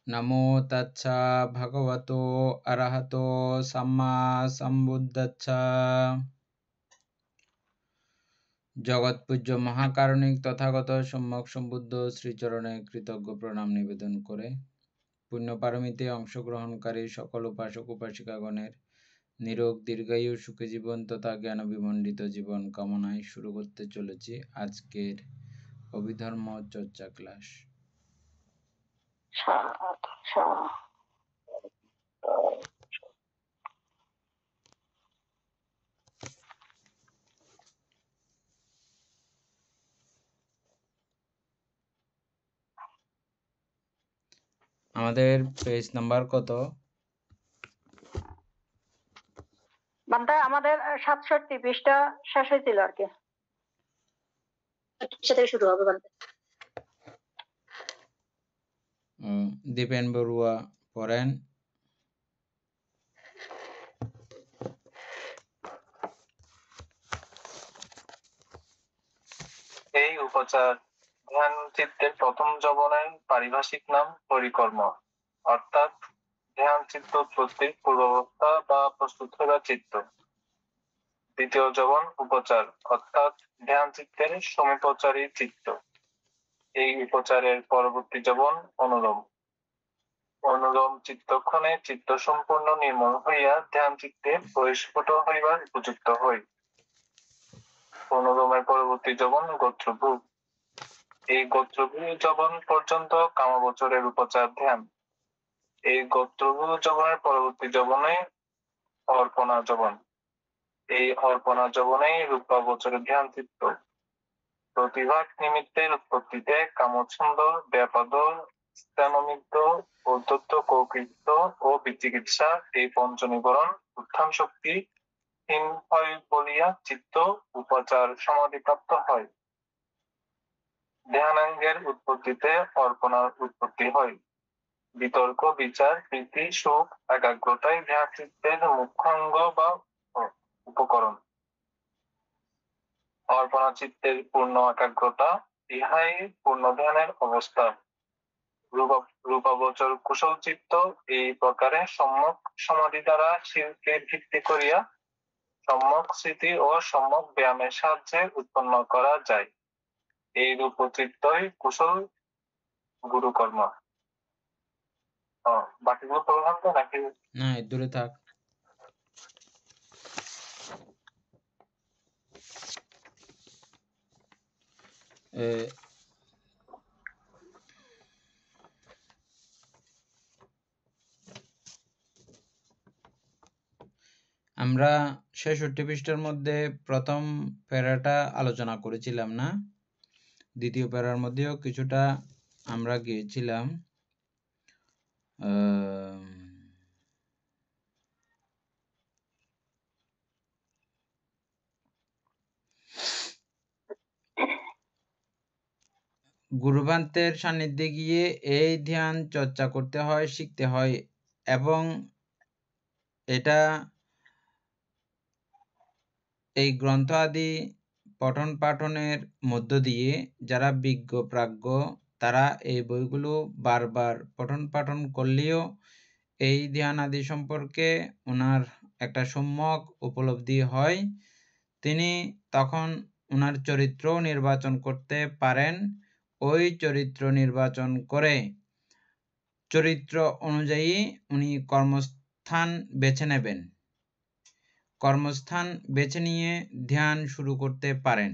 नमो तच्चा भगवतो अरहतो सम्मा सम्बुद्धच्चा। जगत्पूज्य महाकारुणिक तथागत सम्यक सम्बुद्ध श्रीचरणे कृतज्ञ प्रणाम निवेदन करे पुण्य पारमिते अंशग्रहणकारी सकल उपासक उपासिकागणेर निरोग दीर्घायु सुखी जीवन तथा ज्ञान विमंडित जीवन कामनाय शुरू करते चलेछि आजकेर अभिधर्म चर्चा क्लास। আমাদের পেজ নাম্বার কত? বান্দা আমাদের 67 পৃষ্ঠা শেষ হয়েছিল আর কি, সেটা শুরু হবে বান্দা। দীপেন বড়ুয়া পড়েন। এই উপচার ধ্যান চিত্তের প্রথম যবনের পারিভাষিক নাম পরিকর্ম, অর্থাৎ ধ্যান চিত্ত উৎপত্তির পূর্বাবস্থা বা প্রস্তুত হওয়া চিত্ত। দ্বিতীয় যবন উপচার, অর্থাৎ ধ্যান চিত্তের সমীপচারী চিত্ত। এই উপচারের পরবর্তী যবন অনুলোম। অনুলোম চিত্তক্ষণে চিত্ত সম্পূর্ণ নির্মল হইয়া ধ্যান চিত্তে পরিস্ফুট হইবার উপযুক্ত হয়। অনুলোমের পরবর্তী যবন গোত্রভূ। এই গোত্রভূ যবন পর্যন্ত কামগোচরের উপচার ধ্যান। এই গোত্রভূ যবনের পরবর্তী যবনে অর্পণা যবন। এই অর্পণা যবনেই রূপাগোচরের ধ্যান চিত্ত। প্রতিভাগ নিমিত্তের উৎপত্তিতে কামছন্দ, ব্যাপাদ, স্থানমিত্ত, ঔদ্ধত্য, কৌকৃত্য ও বিচিকিৎসা এই পঞ্চনিবরণ উত্থান শক্তি হীন হয় বলিয়া চিত্ত উপাচার সমাধিপ্রাপ্ত হয়। ধ্যানাঙ্গের উৎপত্তিতে অর্পণার উৎপত্তি হয়। বিতর্ক, বিচার, প্রীতি, সুখ, একাগ্রতাই ধ্যান চিত্তের মুখ্যাঙ্গ বা উপকরণ। অর্পণা চিত্তের পূর্ণ একাগ্রতা, ইহাই পূর্ণ ধ্যানের অবস্থা। রূপাগোচর কুশল চিত্ত এই প্রকারে সম্যক সমাধি দ্বারা শিরকে ভিত্তি করিয়া সম্যক স্মৃতি ও সম্যক ব্যায়ামের সাহায্যে উৎপন্ন করা যায়। এই রূপচিত্তই কুশল গুরুকর্ম। বাকিগুলো প্রধান তো নাকি না, দূরে থাক। আমরা 66 পৃষ্ঠার মধ্যে প্রথম প্যারাটা আলোচনা করেছিলাম না? দ্বিতীয় প্যারার মধ্যেও কিছুটা আমরা গিয়েছিলাম। গুরুভান্তের সান্নিধ্যে গিয়ে এই ধ্যান চর্চা করতে হয়, শিখতে হয়, এবং এটা এই গ্রন্থ আদি পঠন পাঠনের মধ্য দিয়ে যারা বিজ্ঞ প্রাজ্ঞ তারা এই বইগুলো বারবার পঠন পাঠন করলেও এই ধ্যান আদি সম্পর্কে ওনার একটা সম্যক উপলব্ধি হয়। তিনি তখন ওনার চরিত্র নির্বাচন করতে পারেন। ওই চরিত্র নির্বাচন করে চরিত্র অনুযায়ী উনি কর্মস্থান বেছে নেবেন। কর্মস্থান বেছে নিয়ে ধ্যান শুরু করতে পারেন।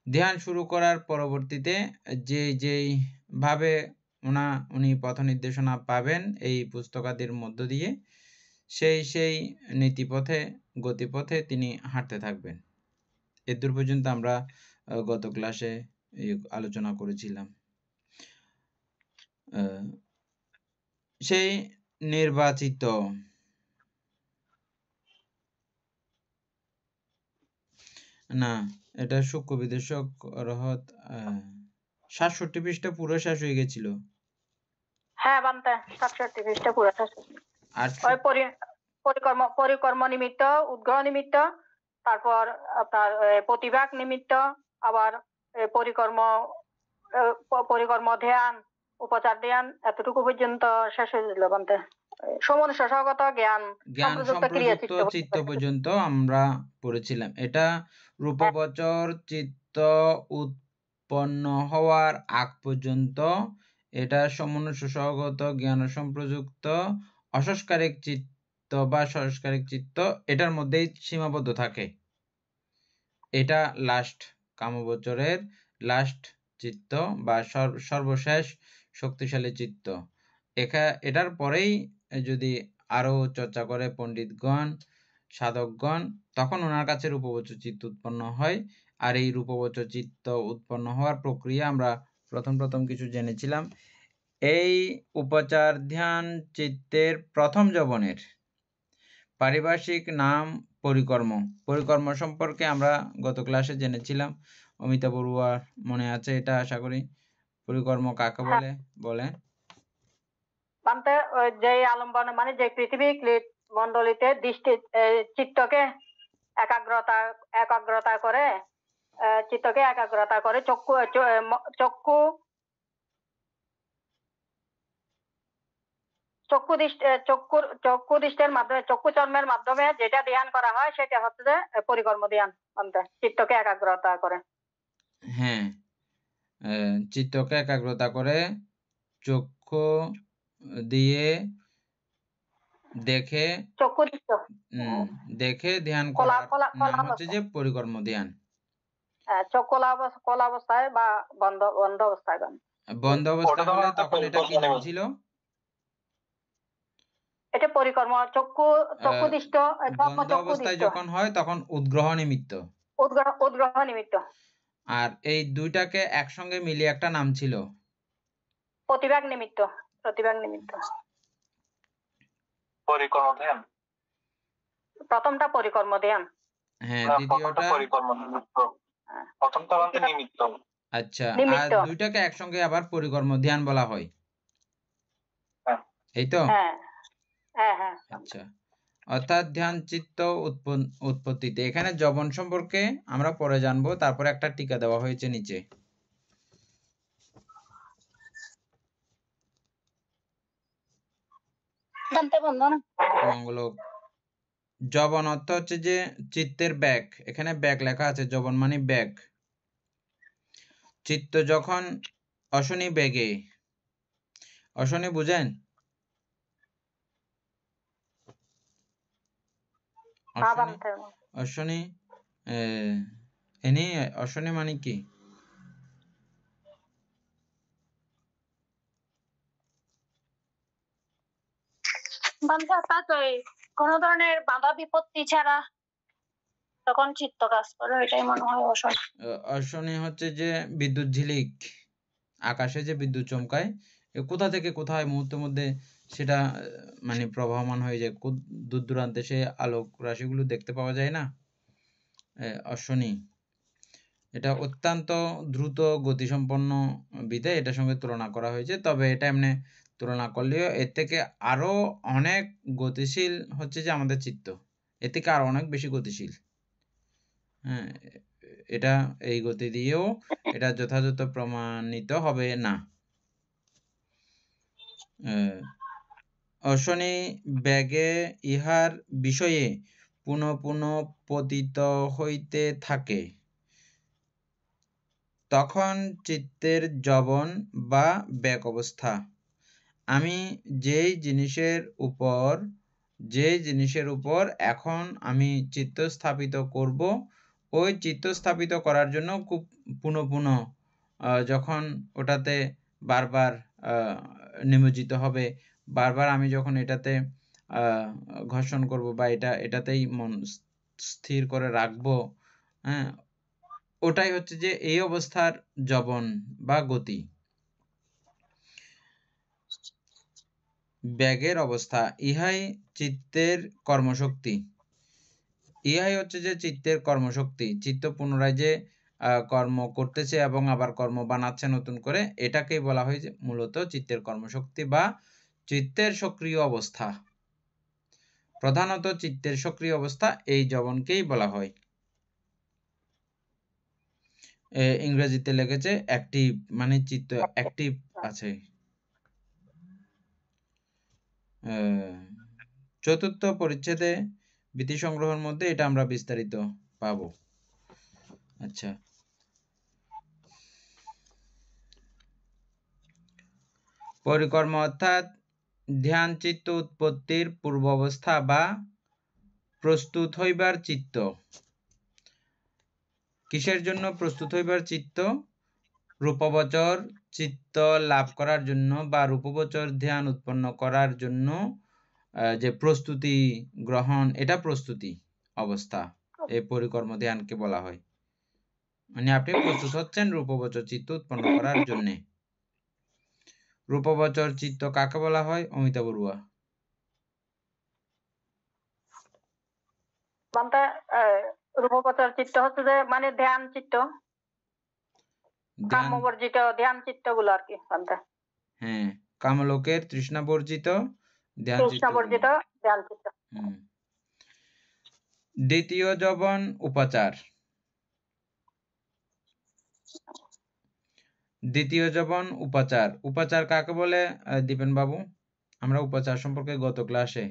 ধ্যান শুরু করার পরবর্তীতে যেই ভাবে উনি পথ নির্দেশনা পাবেন এই পুস্তকাদির মধ্য দিয়ে সেই নীতিপথে গতিপথে তিনি হাঁটতে থাকবেন। এদূর পর্যন্ত আমরা গত ক্লাসে আলোচনা করেছিলাম। সেই নির্বাচিত না, এটা সূক্ষ্ম বিদেশক রহত 67 পৃষ্ঠা পুরো শেষ হয়ে গেছিল। হ্যাঁ বান্তা 67 পৃষ্ঠা পুরো শেষ। ওই পরিকর্ম নিমিত্ত, উদ্গ্রহ নিমিত্ত, তারপর আপনার প্রতিভাগ নিমিত্ত, আবার পরিকর্ম ধ্যান, উপচার ধ্যান এতটুকু পর্যন্ত শেষ হয়েছিল বলতে সমনুষ্ঠ সহগত জ্ঞান জ্ঞান সম্প্রযুক্ত ক্রিয়া সম্প্রযুক্ত চিত্ত পর্যন্ত আমরা পড়েছিলাম। এটা রূপবচর চিত্ত উৎপন্ন হওয়ার আগ পর্যন্ত এটা সমনুষ্ঠ সহগত জ্ঞান সম্প্রযুক্ত অসংস্কারিক চিত্ত বা সংস্কারিক চিত্ত এটার মধ্যেই সীমাবদ্ধ থাকে। এটা লাস্ট কামবচরের লাস্ট চিত্ত বা সর্বশেষ শক্তিশালী চিত্ত। এটার পরেই যদি আরো চর্চা করে পণ্ডিতগণ সাধকগণ তখন ওনার কাছে রূপবচর চিত্ত উৎপন্ন হয়। আর এই রূপবচর চিত্ত উৎপন্ন হওয়ার প্রক্রিয়া আমরা প্রথম কিছু জেনেছিলাম। এই উপচার ধ্যান চিত্তের প্রথম যবনের পারিভাষিক নাম পরিকর্ম। পরিকর্ম সম্পর্কে আমরা গত ক্লাসে জেনেছিলাম। অমিতা বড়ুয়ার মনে আছে এটা আশা করি। পরিকর্ম কাকে বলে বলে? যে আলম্বন মানে যে পৃথিবী ক্লিট মণ্ডলীতে দৃষ্টি চিত্তকে একাগ্রতা করে চিত্তকে একাগ্রতা করে চক্ষু দৃষ্টির মাধ্যমে চক্ষু চর্মের মাধ্যমে যেটা ধ্যান করা হয় সেটা হচ্ছে যে পরিকর্ম ধ্যান চিত্তকে একাগ্রতা করে। হ্যাঁ, চিত্তকে একাগ্রতা করে চক্ষু দিয়ে দেখে ধ্যান করা নাম হচ্ছে যে পরিকর্ম ধ্যান। খোলা অবস্থায় বা বন্ধ অবস্থায় বন্ধ অবস্থা হলে তখন এটা কি নাম ছিল? এটা পরিকর্ম চক্ষু দৃষ্ট বন্ধ অবস্থায় যখন হয় তখন উদ্গ্রহ নিমিত্ত। আর এই দুইটাকে একসঙ্গে মিলিয়ে একটা নাম ছিল প্রতিভাগ নিমিত্ত। পরিকর্ম ধ্যান প্রথমটা পরিকর্ম ধ্যান। হ্যাঁ, দ্বিতীয়টা পরিকর্ম নিমিত্ত। প্রথমটা মানে নিমিত্ত। আচ্ছা, আর দুইটাকে একসঙ্গে আবার পরিকর্ম ধ্যান বলা হয়। এই তো? হ্যাঁ। আচ্ছা, অর্থাৎ ধ্যান চিত্ত উৎপত্তিতে এখানে যবন সম্পর্কে আমরা পরে জানবো। তারপরে একটা টিকা দেওয়া হয়েছে নিচে। মঙ্গলক। যবন অর্থ হচ্ছে যে চিত্তের ব্যাগ। এখানে ব্যাগ লেখা আছে, যবন মানে ব্যাগ। চিত্ত যখন অশনি বেগে, অশনি বুঝেন? অশনি অশনি মানে কি? কোন ধরনের বাধা বিপত্তি ছাড়া তখন চিত্ত কাজ করে, এটাই মনে হয় অশনি। অশনি হচ্ছে যে বিদ্যুৎ ঝিলিক, আকাশে যে বিদ্যুৎ চমকায়, কোথা থেকে কোথায় মুহূর্তের মধ্যে সেটা মানে প্রবাহমান হয়ে যায়, দূর দূরান্তে সে আলোক রাশিগুলো দেখতে পাওয়া যায় না, অশনি। এটা অত্যন্ত দ্রুত গতিসম্পন্ন বিধায় এটার সঙ্গে তুলনা করা হয়েছে। তবে এটা এমনি তুলনা করলেও এর থেকে আরো অনেক গতিশীল হচ্ছে যে আমাদের চিত্ত, এর থেকে আরো অনেক বেশি গতিশীল। হ্যাঁ, এটা এই গতি দিয়েও এটা যথাযথ প্রমাণিত হবে না। অশনি বেগে ইহার বিষয়ে পুনঃ পুনঃ পতিত হইতে থাকে, তখন চিত্তের যবন বা ব্যাক অবস্থা। আমি যেই জিনিসের উপর এখন আমি চিত্ত স্থাপিত করব, ওই চিত্ত স্থাপিত করার জন্য খুব পুনঃ যখন ওটাতে বারবার নিমজ্জিত হবে, বারবার আমি যখন এটাতে ঘর্ষণ করব বা এটাতেই মন স্থির করে রাখবো, হ্যাঁ, ওটাই হচ্ছে যে এই অবস্থার যবন বা গতি, ব্যাগের অবস্থা। ইহাই চিত্তের কর্মশক্তি। ইহাই হচ্ছে যে চিত্তের কর্মশক্তি। চিত্ত পুনরায় যে কর্ম করতেছে এবং আবার কর্ম বানাচ্ছে নতুন করে, এটাকেই বলা হয় যে মূলত চিত্তের কর্মশক্তি বা চিত্তের সক্রিয় অবস্থা। প্রধানত চিত্তের সক্রিয় অবস্থা এই যবনকেই বলা হয়। ইংরেজিতে লেগেছে অ্যাক্টিভ, মানে চিত্ত অ্যাক্টিভ আছে। চতুর্থ পরিচ্ছেদে বৃত্তি সংগ্রহের মধ্যে এটা আমরা বিস্তারিত পাবো। আচ্ছা, পরিকর্ম অর্থাৎ ধ্যান চিত্ত উৎপত্তির পূর্বাবস্থা বা প্রস্তুত হইবার চিত্ত। কিসের জন্য প্রস্তুত হইবার চিত্ত? রূপবচর চিত্ত লাভ করার জন্য বা রূপবচর ধ্যান উৎপন্ন করার জন্য যে প্রস্তুতি গ্রহণ, এটা প্রস্তুতি অবস্থা, এই পরিকর্ম ধ্যানকে বলা হয়। মানে আপনি প্রস্তুত হচ্ছেন রূপবচর চিত্ত উৎপন্ন করার জন্য। রূপবচর চিত্ত কাকে বলা হয়? অমিতা বড়ুয়া। বলতে রূপবচর চিত্ত হচ্ছে যে মানে ধ্যান চিত্ত, কামবর্জিত ধ্যান চিত্ত গুলো আর কি বলতে। হ্যাঁ, কামলোকের তৃষ্ণা বর্জিত ধ্যান চিত্ত। তৃষ্ণাবর্জিত ধ্যান চিত্ত। দ্বিতীয় যবন উপাচার। দ্বিতীয় যবন উপাচার। উপাচার কাকে বলে দীপেন বাবু? আমরা উপাচার সম্পর্কে গত ক্লাসে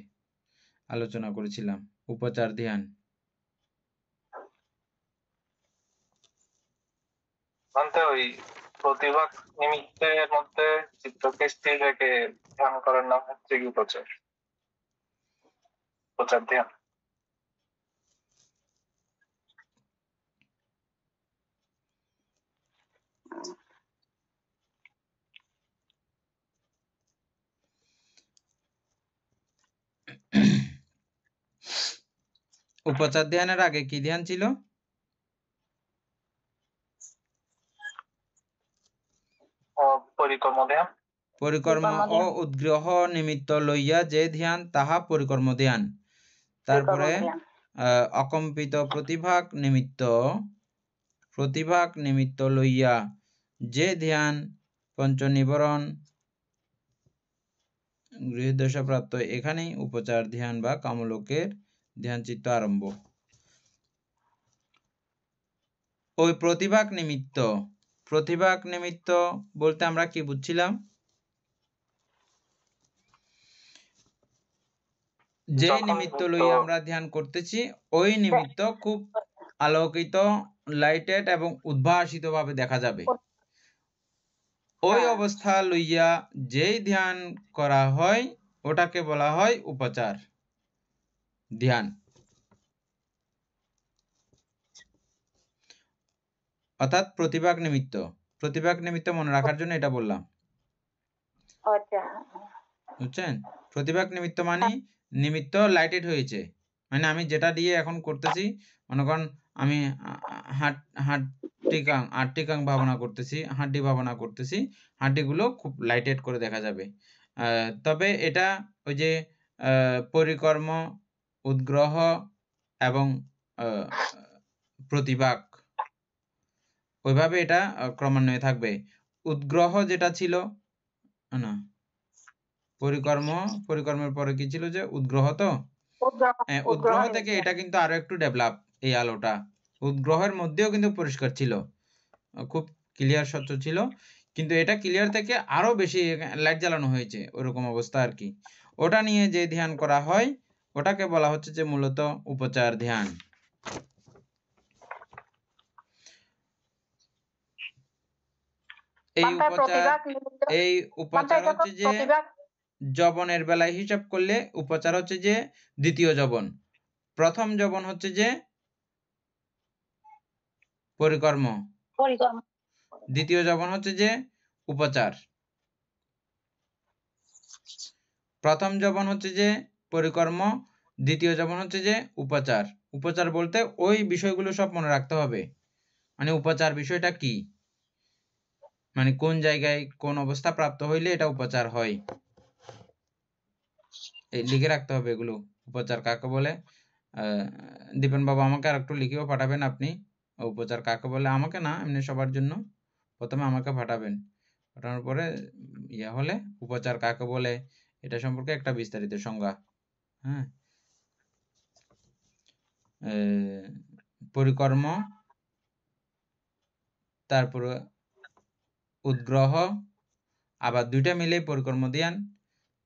আলোচনা করেছিলাম। উপাচার ধ্যান ওই প্রতিভাগ নিমিত্তের মধ্যে চিত্তকে স্থির রেখে ধ্যান করার নাম হচ্ছে কি উপচার। উপচার ধ্যান। উপচার ধ্যানের আগে কি ধ্যান ছিল? পরিকর্ম ধ্যান। পরিকর্ম ও উদ্গ্রহ নিমিত্ত লইয়া যে ধ্যান তাহা পরিকর্ম ধ্যান। তারপরে অকম্পিত প্রতিভাগ নিমিত্ত লইয়া যে ধ্যান পঞ্চনিবরণ গৃহদশা প্রাপ্ত, এখানেই উপচার ধ্যান বা কামলোকের ধ্যান চিত্ত আরম্ভ। ওই প্রতিভাগ নিমিত্ত বলতে আমরা কি বুঝছিলাম? যে নিমিত্ত লইয়া আমরা ধ্যান করতেছি ওই নিমিত্ত খুব আলোকিত, লাইটেড এবং উদ্ভাসিত ভাবে দেখা যাবে। ওই অবস্থা লইয়া যেই ধ্যান করা হয় ওটাকে বলা হয় উপচার ধ্যান। অর্থাৎ প্রতিভাগ নিমিত্ত মনে রাখার জন্য এটা বললাম। বুঝছেন? প্রতিভাগ নিমিত্ত মানে নিমিত্ত লাইটেড হয়েছে, মানে আমি যেটা দিয়ে এখন করতেছি, মনে করেন আমি আটটি কাং ভাবনা করতেছি, হাড্ডিগুলো খুব লাইটেড করে দেখা যাবে। তবে এটা ওই যে পরিকর্ম, উদ্গ্রহ এবং প্রতিভাগ, ওইভাবে এটা ক্রমান্বয়ে থাকবে। উদ্গ্রহ যেটা ছিল না, পরিকর্মের পরে কি ছিল যে উদ্গ্রহ, তো উদ্গ্রহ থেকে এটা কিন্তু আরো একটু ডেভেলপ, এই আলোটা উদ্গ্রহের মধ্যেও কিন্তু পরিষ্কার ছিল, খুব ক্লিয়ার স্বচ্ছ ছিল, কিন্তু এটা ক্লিয়ার থেকে আরো বেশি লাইট জ্বালানো হয়েছে, ওরকম অবস্থা আর কি। ওটা নিয়ে যে ধ্যান করা হয় ওটাকে বলা হচ্ছে যে মূলত উপচার ধ্যান। এই উপচার হচ্ছে যে যবনের বেলায় হিসাব করলে উপচার হচ্ছে যে দ্বিতীয় যবন। প্রথম যবন হচ্ছে যে পরিকর্ম, দ্বিতীয় যবন হচ্ছে যে উপচার। প্রথম যবন হচ্ছে যে পরিকর্ম, দ্বিতীয় যবন হচ্ছে যে উপচার। উপচার বলতে ওই বিষয়গুলো সব মনে রাখতে হবে, মানে উপচার বিষয়টা কি, মানে কোন জায়গায় কোন অবস্থা প্রাপ্ত হইলে এটা উপচার হয়, এই লিখে রাখতে হবে এগুলো। উপচার কাকে বলে? দীপেন বাবু আমাকে আর একটু লিখেও পাঠাবেন আপনি, উপচার কাকে বলে, আমাকে না এমনি সবার জন্য, প্রথমে আমাকে পাঠাবেন, পাঠানোর পরে ইয়া হলে উপচার কাকে বলে এটা সম্পর্কে একটা বিস্তারিত সংজ্ঞা। হ্যাঁ, পরিকর্ম, তারপরে উদ্গ্রহ, আবার দুইটা মিলে পরিকর্ম ধ্যান,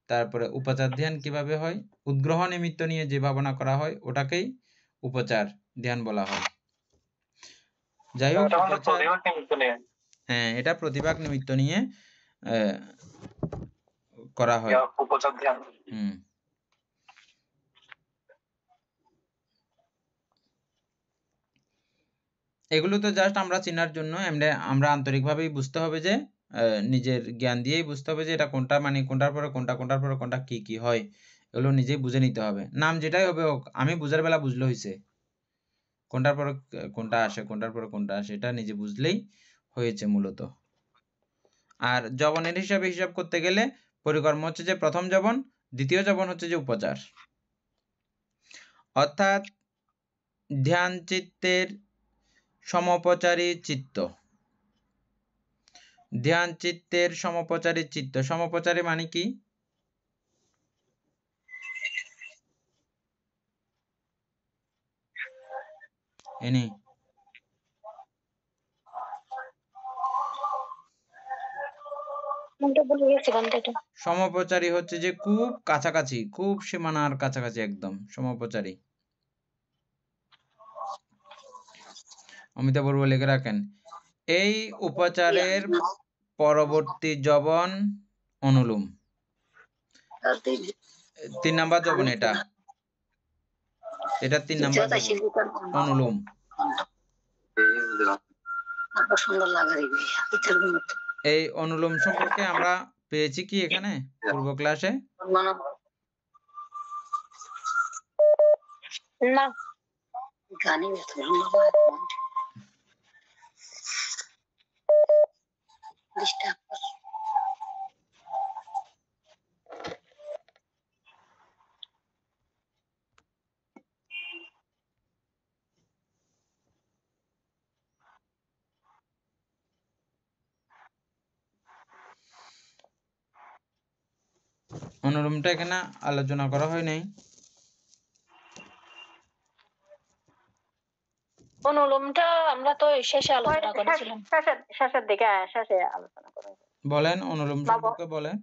তারপরে উপচার ধ্যান কিভাবে হয়, উদ্গ্রহ নিমিত্ত নিয়ে যে ভাবনা করা হয় ওটাকেই উপচার ধ্যান বলা হয়। যাই হোক, এটা আমাদের উপচার, প্রতিভাগ নিমিত্ত নিয়ে। হ্যাঁ, এটা প্রতিভাগ নিমিত্ত নিয়ে করা হয়। উপচার ধ্যান। এগুলো তো জাস্ট আমরা চেনার জন্য, আমরা আন্তরিকভাবেই বুঝতে হবে যে নিজের জ্ঞান দিয়েই বুঝতে হবে যে এটা কোনটা, মানে কোনটার পরে কোনটা, কোনটার পরে কোনটা কি কি হয়, এগুলো নিজেই বুঝে নিতে হবে। নাম যেটাই হবে হোক, আমি বুঝার বেলা বুঝলে হয়েছে, কোনটার পরে কোনটা আসে, কোনটার পরে কোনটা আসে, এটা নিজে বুঝলেই হয়েছে মূলত। আর জবনের হিসাব করতে গেলে পরিকর্ম হচ্ছে যে প্রথম জবন, দ্বিতীয় জবন হচ্ছে যে উপচার। অর্থাৎ ধ্যান চিত্তের সমপচারী চিত্ত, ধ্যান চিত্তের সমপচারী চিত্ত। সমপচারী মানে কি? এনি সমপচারী হচ্ছে যে খুব কাছাকাছি, খুব সীমানার কাছাকাছি, একদম সমপচারী। অমিতা বড়ুয়া লিখে রাখেন, এই উপচারের পরবর্তী জবন অনুলোম। 3 নাম্বার জবন এটা 3 নাম্বার জবন অনুলোম। এই অনুলোম সম্পর্কে আমরা পেয়েছি কি এখানে পূর্ব ক্লাসে? না, অনুলোমটা এখানে আলোচনা করা হয় নাই। অনুলোমটা আমরা তো শেষে আলোচনা করেছিলাম, শেষের দিকে, শেষে আলোচনা করা হয়েছে। বলেন অনুলোম সম্পর্কে বলেন।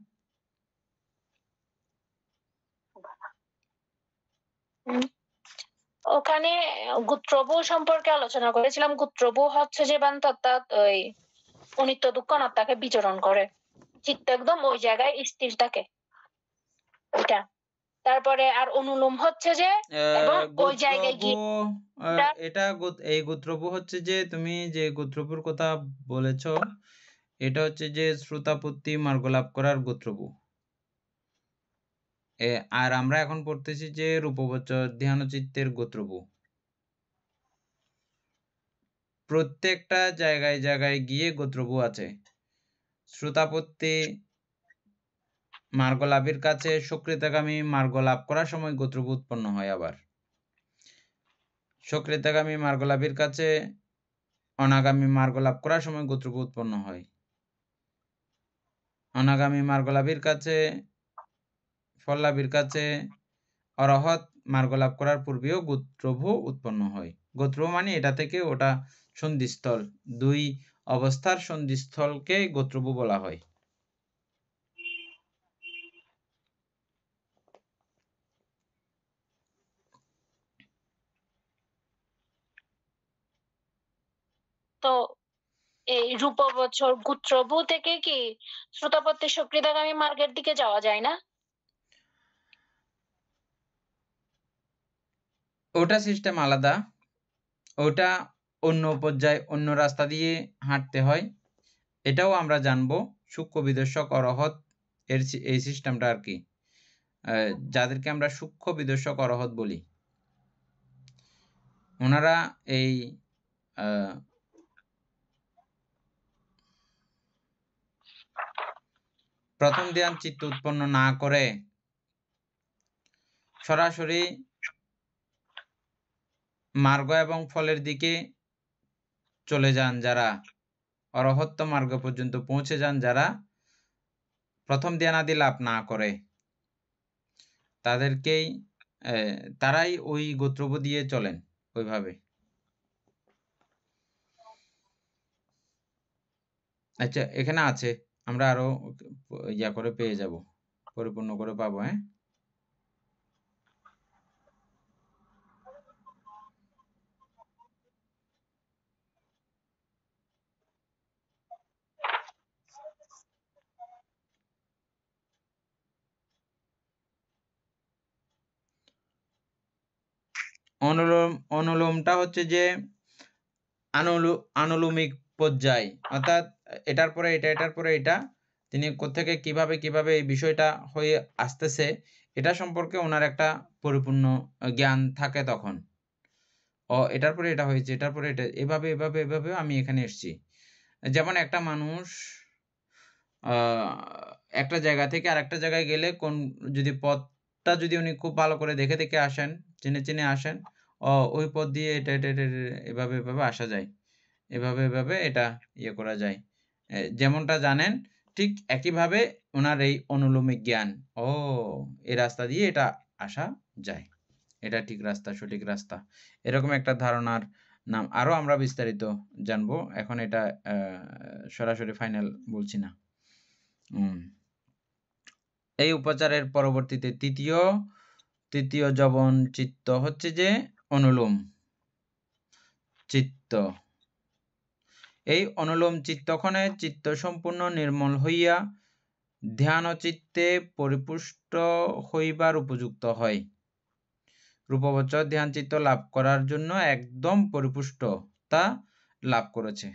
ওখানে গোত্রভূ সম্পর্কে আলোচনা করেছিলাম। গোত্রভূ হচ্ছে যে বান্ত, অর্থাৎ ওই অনিত্য দুঃখ অনাত্মাকে বিচরণ করে, চিত্ত একদম ওই জায়গায় স্থির থাকে, এটা। তারপরে আর অনুলোম হচ্ছে যে এবং ওই জায়গায় গিয়ে এটা এই গোত্রভূ হচ্ছে যে তুমি যে গোত্রভূর কথা বলেছো, এটা হচ্ছে যে শ্রোতাপত্তি মার্গ লাভ করার গোত্রভূ। আর আমরা এখন পড়তেছি যে রূপবচর ধ্যানচিত্তের গোত্রভূ। প্রত্যেকটা জায়গায় জায়গায় গিয়ে গোত্রভূ আছে। শ্রোতাপত্তি মার্গ লাভের কাছে সক্রিয়তাগামী মার্গ লাভ করার সময় গোত্রভূ উৎপন্ন হয়। আবার সক্রিয়তাগামী মার্গ লাভের কাছে অনাগামী মার্গ লাভ করার সময় গোত্রভূ উৎপন্ন হয়। অনাগামী মার্গ লাভের কাছে, ফল লাভের কাছে অরহৎ মার্গ লাভ করার পূর্বেও গোত্রভূ উৎপন্ন হয়। গোত্রভূ মানে এটা থেকে ওটা সন্ধিস্থল, দুই অবস্থার সন্ধিস্থলকে গোত্রভূ বলা হয়। তো এই রূপবচর গোত্রভূ থেকে কি শ্রোতাপত্তি সক্রিয়তাগামী মার্গের দিকে যাওয়া যায় না? ওটা সিস্টেম আলাদা, ওটা অন্য পর্যায়ে অন্য রাস্তা দিয়ে হাঁটতে হয়। এটাও আমরা জানবো। সূক্ষ্ম বিদর্শক অরহৎ এর এই সিস্টেমটা আর কি, যাদেরকে আমরা সূক্ষ্ম বিদর্শক অরহৎ বলি, ওনারা এই প্রথম ধ্যান চিত্ত উৎপন্ন না করে সরাসরি মার্গ এবং ফলের দিকে চলে যান, যারা অরহত্ত মার্গ পর্যন্ত পৌঁছে যান, যারা প্রথম ধ্যানাদি লাভ না করে, তাদেরকেই তারাই ওই গোত্রভূ দিয়ে চলেন ওইভাবে। আচ্ছা, এখানে আছে, আমরা আরো ইয়া করে পেয়ে যাব। পরিপূর্ণ করে পাবো। হ্যাঁ, অনুলোমটা হচ্ছে যে আনুলুমিক পর্যায়, অর্থাৎ এটার পরে এটা, এটার পরে এটা, তিনি কোত্থেকে কিভাবে কিভাবে এই বিষয়টা হয়ে আসতেছে এটা সম্পর্কে ওনার একটা পরিপূর্ণ জ্ঞান থাকে তখন। এটার পরে এটা হয়েছে, এটার পরে এটা, এভাবে এভাবে এভাবে আমি এখানে এসেছি। যেমন একটা মানুষ একটা জায়গা থেকে আরেকটা জায়গায় গেলে যদি পথটা যদি উনি খুব ভালো করে দেখে দেখে আসেন, চিনে চিনে আসেন, ওই পথ দিয়ে এটা এটা এটা এভাবে এভাবে আসা যায়, এভাবে এভাবে এটা ইয়ে করা যায়। যেমনটা জানেন ঠিক একইভাবে ওনার এই অনুলোমিক জ্ঞান, এই রাস্তা দিয়ে এটা আসা যায়, এটা ঠিক রাস্তা, সঠিক রাস্তা, এরকম একটা ধারণার নাম। আরো আমরা বিস্তারিত জানবো, এখন এটা সরাসরি ফাইনাল বলছি না। এই উপচারের পরবর্তীতে তৃতীয় জবন চিত্ত হচ্ছে যে অনুলোম চিত্ত। এই অনুলোম চিত্তক্ষণে চিত্ত সম্পূর্ণ নির্মল হইয়া ধ্যান চিত্তে পরিপুষ্ট হইবার উপযুক্ত হয়। রূপবচর ধ্যান চিত্ত লাভ করার জন্য একদম পরিপুষ্টতা লাভ করেছে।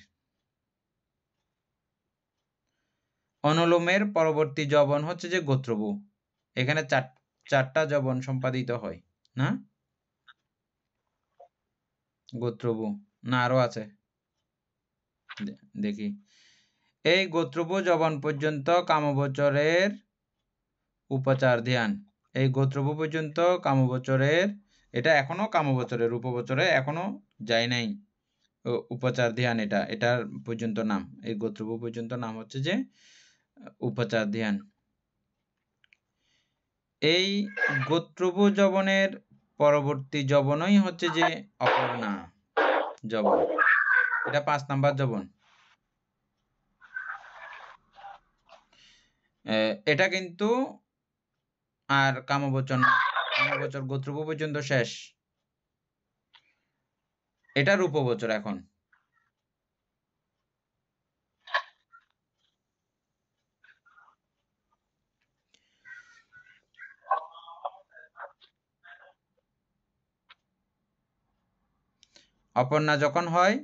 অনুলোমের পরবর্তী জবন হচ্ছে যে গোত্রবু। এখানে চারটা জবন সম্পাদিত হয় না? গোত্রবু না আরো আছে? দেখি। এই গোত্রবু জবন পর্যন্ত কামবচরের উপচার ধ্যান। এই গোত্রবু পর্যন্ত কামবচরের, এটা এখনো কামবচরের, রূপবচরে এখনো যায় নাই উপচার ধ্যান, এটার পর্যন্ত নাম, এই গোত্রবু পর্যন্ত নাম হচ্ছে যে উপচার ধ্যান। এই গোত্রবু জবনের পরবর্তী জবনই হচ্ছে যে অপর্ণা জবন, এটা 5 নাম্বার জবন। এটা কিন্তু আর কামবচন, কামবচর গোত্রবু পর্যন্ত শেষ, এটা রূপবচর। এখন অপর্ণা যখন হয়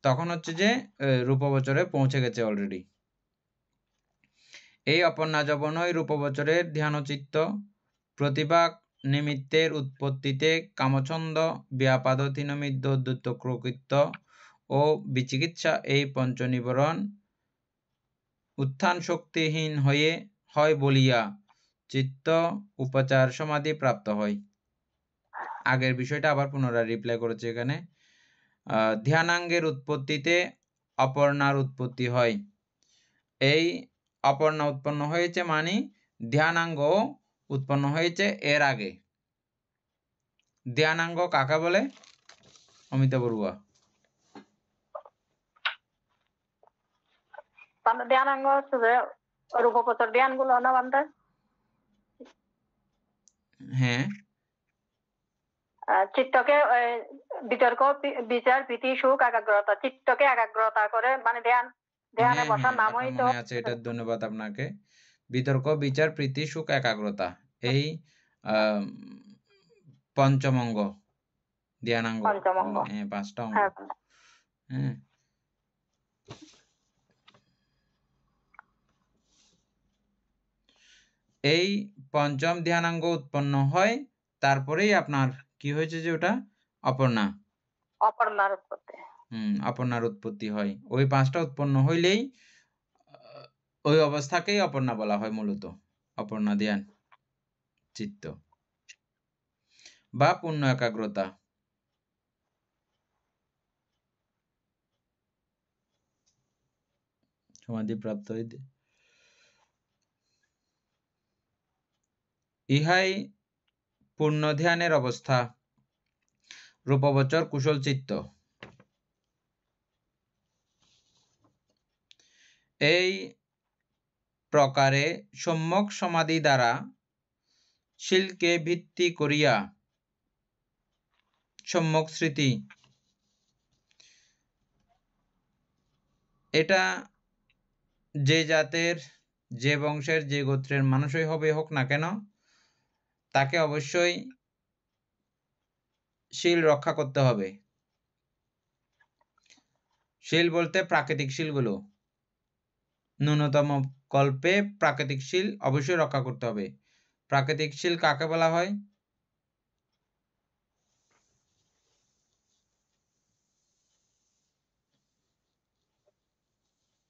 তখন হচ্ছে যে রূপবচরে পৌঁছে গেছে অলরেডি। এই অপর্ণা জবনই রূপবচরের ধ্যানচিত্ত। প্রতিভাগ নিমিত্তের উৎপত্তিতে কামছন্দ ব্যাপাদ তিনমিদ্য দ্বৈতকৃত্য ও বিচিকিৎসা এই পঞ্চনিবরণ উত্থান শক্তিহীন হয় বলিয়া চিত্ত উপচার সমাধি প্রাপ্ত হয়। আগের বিষয়টা আবার পুনরায় রিপ্লাই করেছে এখানে। ধ্যানাঙ্গের উৎপত্তিতে অপর্ণার উৎপত্তি হয়। এই অপর্ণা উৎপন্ন হয়েছে মানে ধ্যানাঙ্গ উৎপন্ন হয়েছে এর আগে। ধ্যানাঙ্গ কাকে বলে অমিতা বড়ুয়া? ধ্যানাঙ্গ হচ্ছে যে রূপবচর ধ্যানগুলো না বান্ধে? হ্যাঁ, চিত্তকে বিতর্ক বিচার প্রীতি সুখ একাগ্রতা, চিত্তকে একাগ্রতা করে মানে ধ্যানে বসার নাম হইতো। মনে আছে, এটা ধন্যবাদ আপনাকে। বিতর্ক বিচার প্রীতি সুখ একাগ্রতা, এই পঞ্চম অঙ্গ ধ্যানাঙ্গ। হ্যাঁ, 5টা অঙ্গ। হ্যাঁ, এই পঞ্চম ধ্যানাঙ্গ উৎপন্ন হয়, তারপরেই আপনার কি হয়েছে যে ওটা অপর্ণা, অপর্ণার উৎপত্তি হয়। ওই 5টা উৎপন্ন হইলেই ওই অবস্থাকেই অপর্ণা বলা হয়, মূলত অপর্ণা ধ্যান চিত্ত বা পূর্ণ একাগ্রতা। সমাধি প্রাপ্ত হইতে ইহাই পূর্ণ ধ্যানের অবস্থা। রূপবচর কুশল চিত্ত। এই প্রকারে সম্যক সমাধি দ্বারা শিলকে ভিত্তি করিয়া সম্যক স্মৃতি, এটা যে জাতের, যে বংশের, যে গোত্রের মানুষই হোক না কেন, তাকে অবশ্যই শিল রক্ষা করতে হবে। শিল বলতে প্রাকৃতিক শিলগুলো, ন্যূনতম কল্পে প্রাকৃতিক শিল অবশ্যই রক্ষা করতে হবে। প্রাকৃতিক শিল কাকে বলা হয়?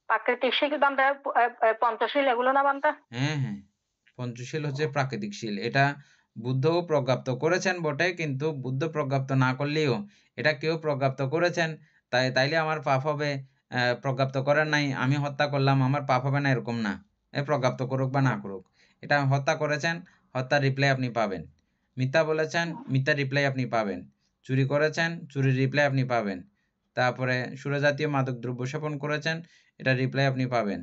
প্রাকৃতিক শিল বান্ধা পঞ্চশীল এগুলো না বান্ধা? হ্যাঁ হ্যাঁ, পঞ্চশীল হচ্ছে প্রাকৃতিক শিল। এটা বুদ্ধও প্রজ্ঞাপ্ত করেছেন বটে, কিন্তু বুদ্ধ প্রজ্ঞাপ্ত না করলেও এটা কেউ প্রজ্ঞাপ্ত করেছেন, তাইলে আমার পাপ হবে। প্রজ্ঞাপ্ত করেন নাই, আমি হত্যা করলাম, আমার পাপ হবে না, এরকম না। প্রজ্ঞাপ্ত করুক বা না করুক, এটা হত্যা করেছেন, হত্যার রিপ্লাই আপনি পাবেন। মিথ্যা বলেছেন, মিথ্যা রিপ্লাই আপনি পাবেন। চুরি করেছেন, চুরির রিপ্লাই আপনি পাবেন। তারপরে সুরাজাতীয় মাদক দ্রব্য সেবন করেছেন, এটা রিপ্লাই আপনি পাবেন।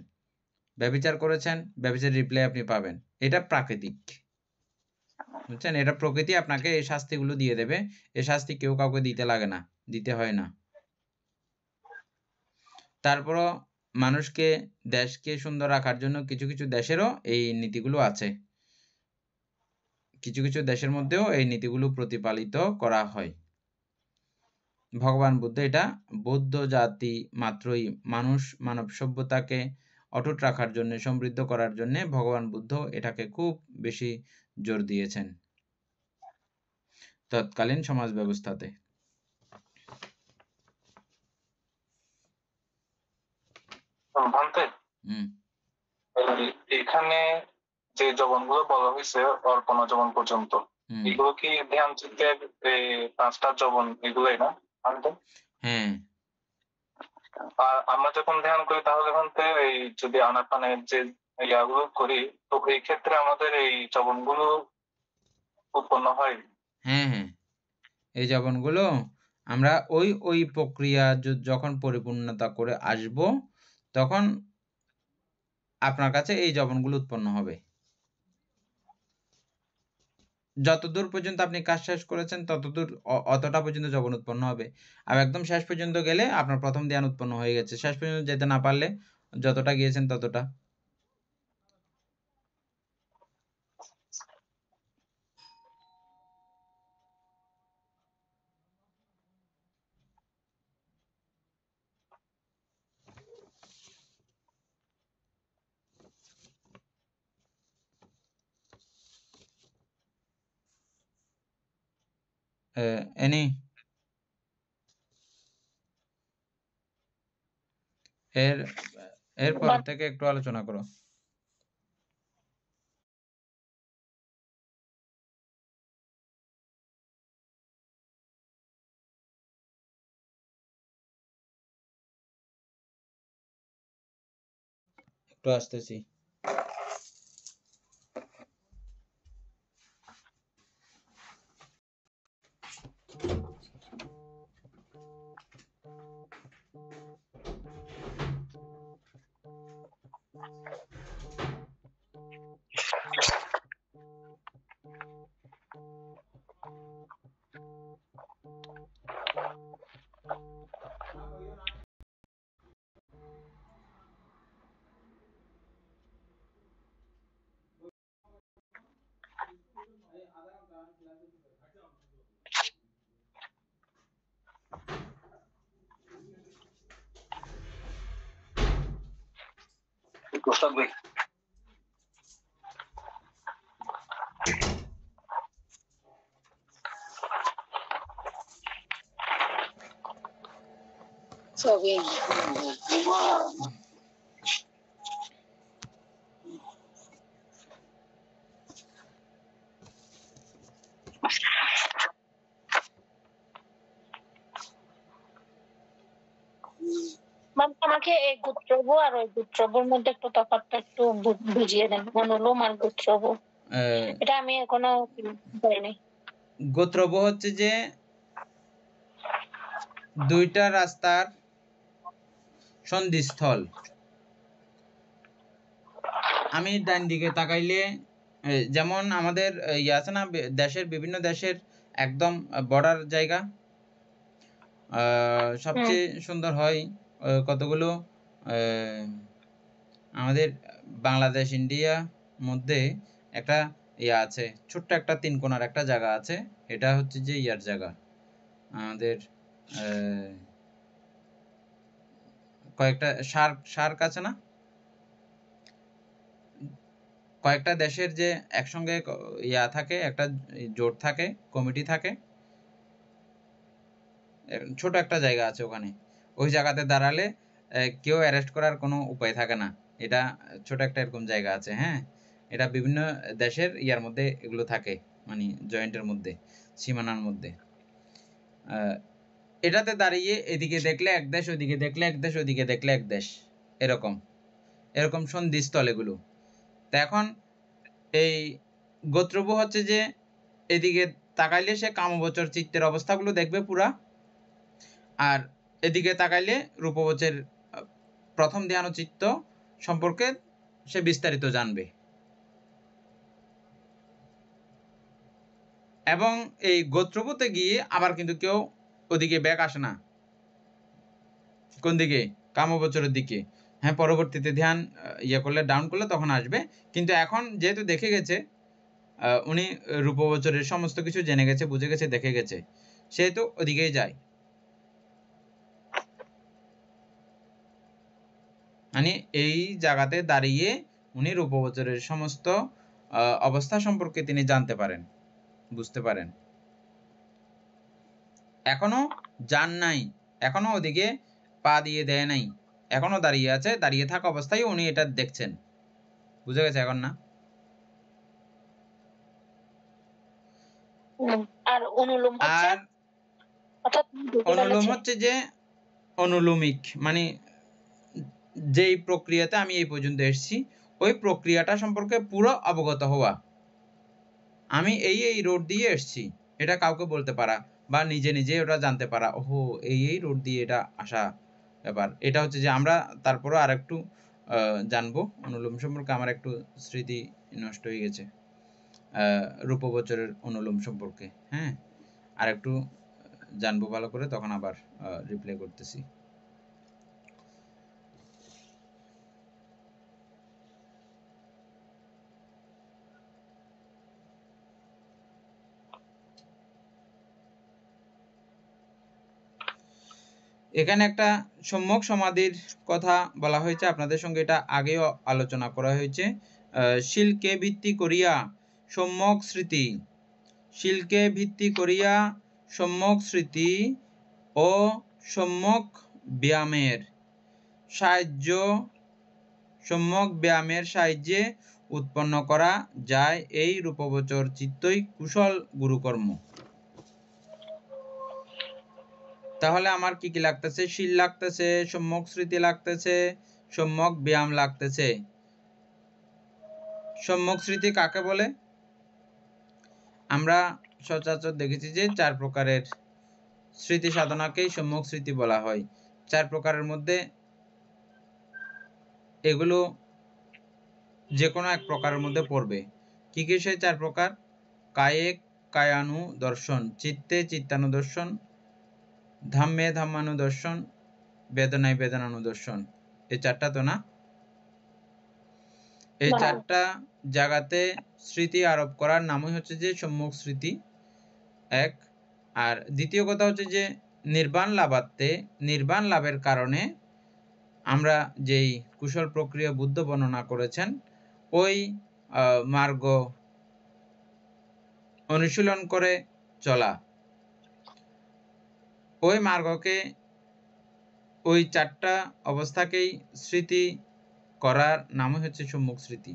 ব্যভিচার করেছেন, ব্যভিচার রিপ্লাই আপনি পাবেন। এটা প্রাকৃতিক, বুঝছেন? এটা প্রকৃতি আপনাকে এই শাস্তিগুলো দিয়ে দেবে। এই শাস্তি কেউ কাউকে দিতে লাগে না, দিতে হয় না। তারপরও মানুষকে, দেশকে সুন্দর রাখার জন্য কিছু কিছু দেশেরও এই নীতিগুলো আছে, কিছু কিছু দেশের মধ্যেও এই নীতিগুলো প্রতিপালিত করা হয়। ভগবান বুদ্ধ এটা বৌদ্ধ জাতি মাত্রই মানুষ, মানব সভ্যতাকে অটুট রাখার জন্য, সমৃদ্ধ করার জন্য ভগবান বুদ্ধ এটাকে খুব বেশি জোর দিয়েছেন তৎকালীন সমাজ ব্যবস্থাতে। ভান্তে, এখানে যে জবনগুলো বলা হয়েছে অর্পণ জবন পর্যন্ত, এগুলো কি ধ্যান চিত্তের 5টা জবন এগুলোই না ভান্তে? হ্যাঁ। আর আমরা যখন ধ্যান করি তাহলে ভান্তে এই যদি আনাপানের যে ইয়াগুলো করি, তো এই ক্ষেত্রে আমাদের এই জবনগুলো উৎপন্ন হয়। হ্যাঁ হ্যাঁ, এই জবনগুলো আমরা ওই প্রক্রিয়া যখন পরিপূর্ণতা করে আসব, তখন আপনার কাছে এই জবনগুলো উৎপন্ন হবে। যতদূর পর্যন্ত আপনি কাজ শেষ করেছেন ততদূর, অতটা পর্যন্ত জবন উৎপন্ন হবে। আর একদম শেষ পর্যন্ত গেলে আপনার প্রথম ধ্যান উৎপন্ন হয়ে গেছে। শেষ পর্যন্ত যেতে না পারলে যতটা গিয়েছেন ততটা। এনি এরপর থেকে একটু আলোচনা করো। একটু আসতেছি। প্রসাদ ভাই, আমাকে এই গোত্রবু আর ওই গোত্রবুর মধ্যে একটু তফাৎটা একটু বুঝিয়ে দেন। মনোলোম আর গোত্রবু, এটা আমি এখনো জানি। গোত্রব হচ্ছে যে দুইটা রাস্তার সন্ধিস্থল। আমি ডান দিকে তাকাইলে যেমন আমাদের ইয়ে আছে না, দেশের বিভিন্ন দেশের একদম বর্ডার জায়গা সবচেয়ে সুন্দর হয় কতগুলো আমাদের বাংলাদেশ ইন্ডিয়া মধ্যে একটা ইয়া আছে, ছোট্ট একটা 3 কোণার একটা জায়গা আছে। এটা হচ্ছে যে ইয়ার জায়গা, আমাদের কয়েকটা সার্ক আছে না, কয়েকটা দেশের যে একসঙ্গে ইয়া থাকে, একটা জোট থাকে, কমিটি থাকে, ছোট একটা জায়গা আছে ওখানে। ওই জায়গাতে দাঁড়ালে কেউ অ্যারেস্ট করার কোনো উপায় থাকে না। এটা ছোট একটা এরকম জায়গা আছে। হ্যাঁ, এটা বিভিন্ন দেশের ইয়ার মধ্যে এগুলো থাকে, মানে জয়েন্টের মধ্যে, সীমানার মধ্যে। এটাতে দাঁড়িয়ে এদিকে দেখলে এক দেশ, ওইদিকে দেখলে এক দেশ, ওইদিকে দেখলে এক দেশ, এরকম এরকম সন্ধিস্থল এগুলো। তা এখন এই গোত্রভূ হচ্ছে যে এদিকে তাকাইলে সে কামবচর চিত্তের অবস্থাগুলো দেখবে পুরা, আর এদিকে তাকাইলে রূপবচের প্রথম ধ্যান ও চিত্ত সম্পর্কে সে বিস্তারিত জানবে। এবং এই গোত্রভূতে গিয়ে আবার কিন্তু কেউ ওদিকে ব্যাক আসে না। কোন দিকে? কামবচরের দিকে। হ্যাঁ, পরবর্তীতে ধ্যান ইয়ে করলে, ডাউন করলে তখন আসবে। কিন্তু এখন যেহেতু দেখে গেছে, উনি রূপবচরের সমস্ত কিছু জেনে গেছে, বুঝে গেছে, দেখে গেছে, সেহেতু ওদিকেই যায়। মানে এই জায়গাতে দাঁড়িয়ে উনি রূপবচরের সমস্ত অবস্থা সম্পর্কে তিনি জানতে পারেন, বুঝতে পারেন। এখনো যান নাই, এখনো ওদিকে পা দিয়ে দেয় নাই, এখনো দাঁড়িয়ে আছে। দাঁড়িয়ে থাকা অবস্থায় উনি এটা দেখছেন। বুঝে গেছে এখন না? আর অনুলোম হচ্ছে, আর অনুলোম হচ্ছে যে অনুলোমিক, মানে যেই প্রক্রিয়াতে আমি এই পর্যন্ত এসেছি ওই প্রক্রিয়াটা সম্পর্কে পুরো অবগত হওয়া। আমি এই রোড দিয়ে এসেছি, এটা কাউকে বলতে পারা, বা নিজে নিজে ওটা জানতে পারা, ওহো এই রোড দিয়ে এটা আসা ব্যাপার। এটা হচ্ছে যে আমরা তারপরে আর একটু জানবো অনুলোম সম্পর্কে। আমার একটু স্মৃতি নষ্ট হয়ে গেছে রূপবচরের অনুলোম সম্পর্কে। হ্যাঁ, আর একটু জানবো ভালো করে, তখন আবার রিপ্লাই করতেছি। এখানে একটা সম্যক সমাধির কথা বলা হয়েছে, আপনাদের সঙ্গে এটা আগেও আলোচনা করা হয়েছে। শিলকে ভিত্তি করিয়া সম্যক স্মৃতি, শিলকে ভিত্তি করিয়া সম্যক স্মৃতি ও সম্যক ব্যায়ামের সাহায্য, সম্যক ব্যায়ামের সাহায্যে উৎপন্ন করা যায় এই রূপবচর চিত্তই কুশল গুরুকর্ম। তাহলে আমার কি কি লাগতেছে? শিল লাগতেছে, সম্যক স্মৃতি লাগতেছে, সম্যক ব্যায়াম লাগতেছে। সম্যক স্মৃতি কাকে বলে? আমরা সচরাচর দেখেছি যে 4 প্রকারের স্মৃতি সাধনাকেই সম্যক স্মৃতি বলা হয়। 4 প্রকারের মধ্যে এগুলো যে কোনো এক প্রকারের মধ্যে পড়বে। কি কি সেই 4 প্রকার? কায়ে কায়ানু দর্শন, চিত্তে চিত্তানুদর্শন, ধাম্মে ধাম্মানুদর্শন, বেদনায় বেদনানুদর্শন। এই 4টা তো না? এই 4টা জায়গাতে স্মৃতি আরোপ করার নামই হচ্ছে যে সম্যক স্মৃতি এক। আর দ্বিতীয় কথা হচ্ছে যে নির্বাণ লাভার্থে, নির্বাণ লাভের কারণে আমরা যেই কুশল প্রক্রিয়া বুদ্ধ বর্ণনা করেছেন ওই মার্গ অনুশীলন করে চলা, ওই মার্গকে, ওই 4টা অবস্থাকেই স্মৃতি করার নামই হচ্ছে সম্যক স্মৃতি।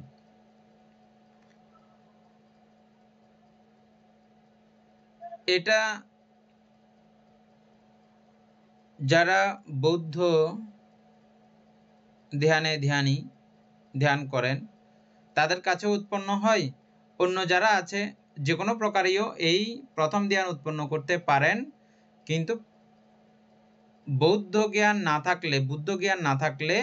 এটা যারা বৌদ্ধ ধ্যান করেন তাদের কাছে উৎপন্ন হয়। অন্য যারা আছে যে কোনো প্রকারেও এই প্রথম ধ্যান উৎপন্ন করতে পারেন, কিন্তু বৌদ্ধ জ্ঞান না থাকলে, বুদ্ধ জ্ঞান না থাকলে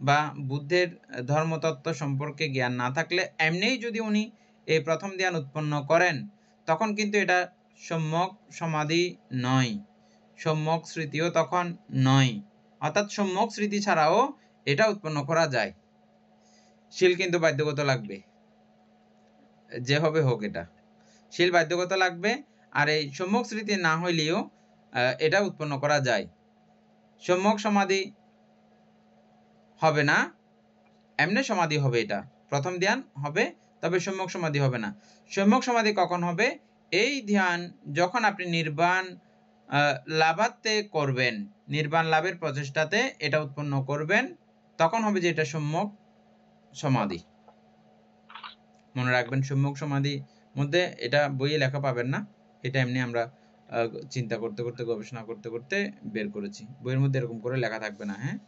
বা বুদ্ধের ধর্মতত্ত্ব সম্পর্কে জ্ঞান না থাকলে এমনিই যদি উনি এই প্রথম ধ্যান উৎপন্ন করেন, তখন কিন্তু এটা সম্যক সমাধি নয়, সম্যক স্মৃতিও তখন নয়। অর্থাৎ সম্যক স্মৃতি ছাড়াও এটা উৎপন্ন করা যায়। শিল কিন্তু বাধ্যগত লাগবে, যে হবে হোক, এটা শিল বাধ্যগত লাগবে। আর এই সম্যক স্মৃতি না হইলেও এটা উৎপন্ন করা যায়। সম্যক সমাধি হবে না, এমনি সমাধি হবে, এটা প্রথম ধ্যান হবে, তবে সম্যক সমাধি হবে না। সম্যক সমাধি কখন হবে? এই ধ্যান যখন আপনি নির্বাণ লাভার্থে করবেন, নির্বাণ লাভের প্রচেষ্টাতে এটা উৎপন্ন করবেন, তখন হবে যে এটা সম্যক সমাধি। মনে রাখবেন, সম্যক সমাধি মধ্যে এটা বইয়ে লেখা পাবেন না, এটা এমনি আমরা চিন্তা করতে করতে, গবেষণা করতে করতে বের করেছি। বইয়ের মধ্যে এরকম করে লেখা থাকবে না। হ্যাঁ,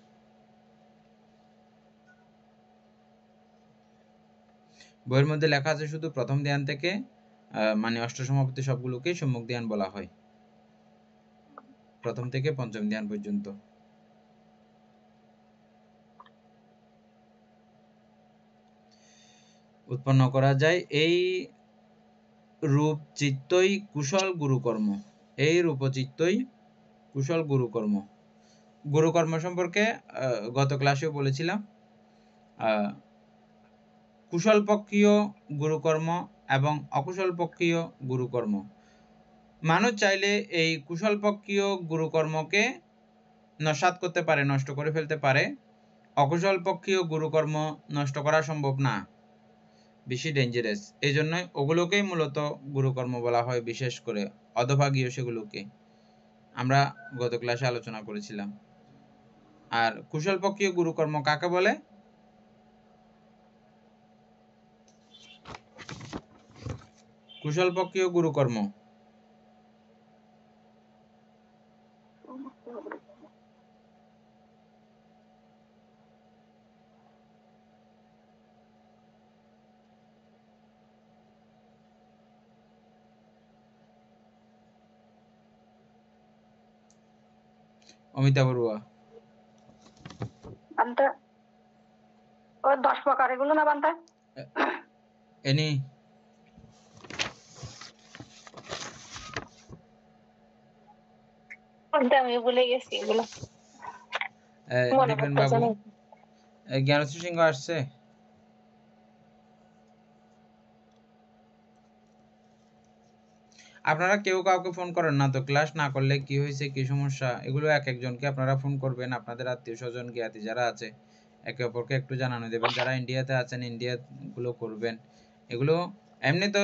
বইয়ের মধ্যে লেখা আছে শুধু প্রথম ধ্যান থেকে মানে অষ্টসমাপত্তি সবগুলোকে সম্যক ধ্যান বলা হয়, প্রথম থেকে পঞ্চম ধ্যান পর্যন্ত। উৎপন্ন করা যায় এই রূপ চিত্তই কুশল গুরুকর্ম। এই রূপচিত্তই কুশল গুরুকর্ম। গুরুকর্ম সম্পর্কে গত ক্লাসেও বলেছিলাম। কুশল পক্ষীয় গুরুকর্ম এবং অকুশল পক্ষীয় গুরুকর্ম। মানুষ চাইলে এই কুশল পক্ষীয় গুরুকর্মকে নস্যাৎ করতে পারে, নষ্ট করে ফেলতে পারে। অকুশল পক্ষীয় গুরুকর্ম নষ্ট করা সম্ভব না, বেশি ডেঞ্জারাস। এই জন্যই ওগুলোকেই মূলত গুরুকর্ম বলা হয়, বিশেষ করে অধভাগীয় সেগুলোকে আমরা গত ক্লাসে আলোচনা করেছিলাম। আর কুশল পক্ষীয় গুরুকর্ম কাকে বলে? কুশল পক্ষীয় গুরুকর্ম অমিতা বড়ুয়া। বান্তা ও 10 প্রকার এগুলো না বান্তা? এনি আমি ভুলে গেছি এগুলো, মনে দীপেন পড়তেছে বাবু, না। জ্ঞানশ্রী সিংহ আসছে? আপনারা কেউ কাউকে ফোন করেন না তো, ক্লাস না করলে কি হয়েছে, কি সমস্যা, এগুলো এক একজনকে আপনারা ফোন করবেন। আপনাদের আত্মীয় স্বজন জ্ঞাতি যারা আছে একে অপরকে একটু জানানো দেবেন। যারা ইন্ডিয়াতে আছেন ইন্ডিয়া গুলো করবেন। এগুলো এমনি তো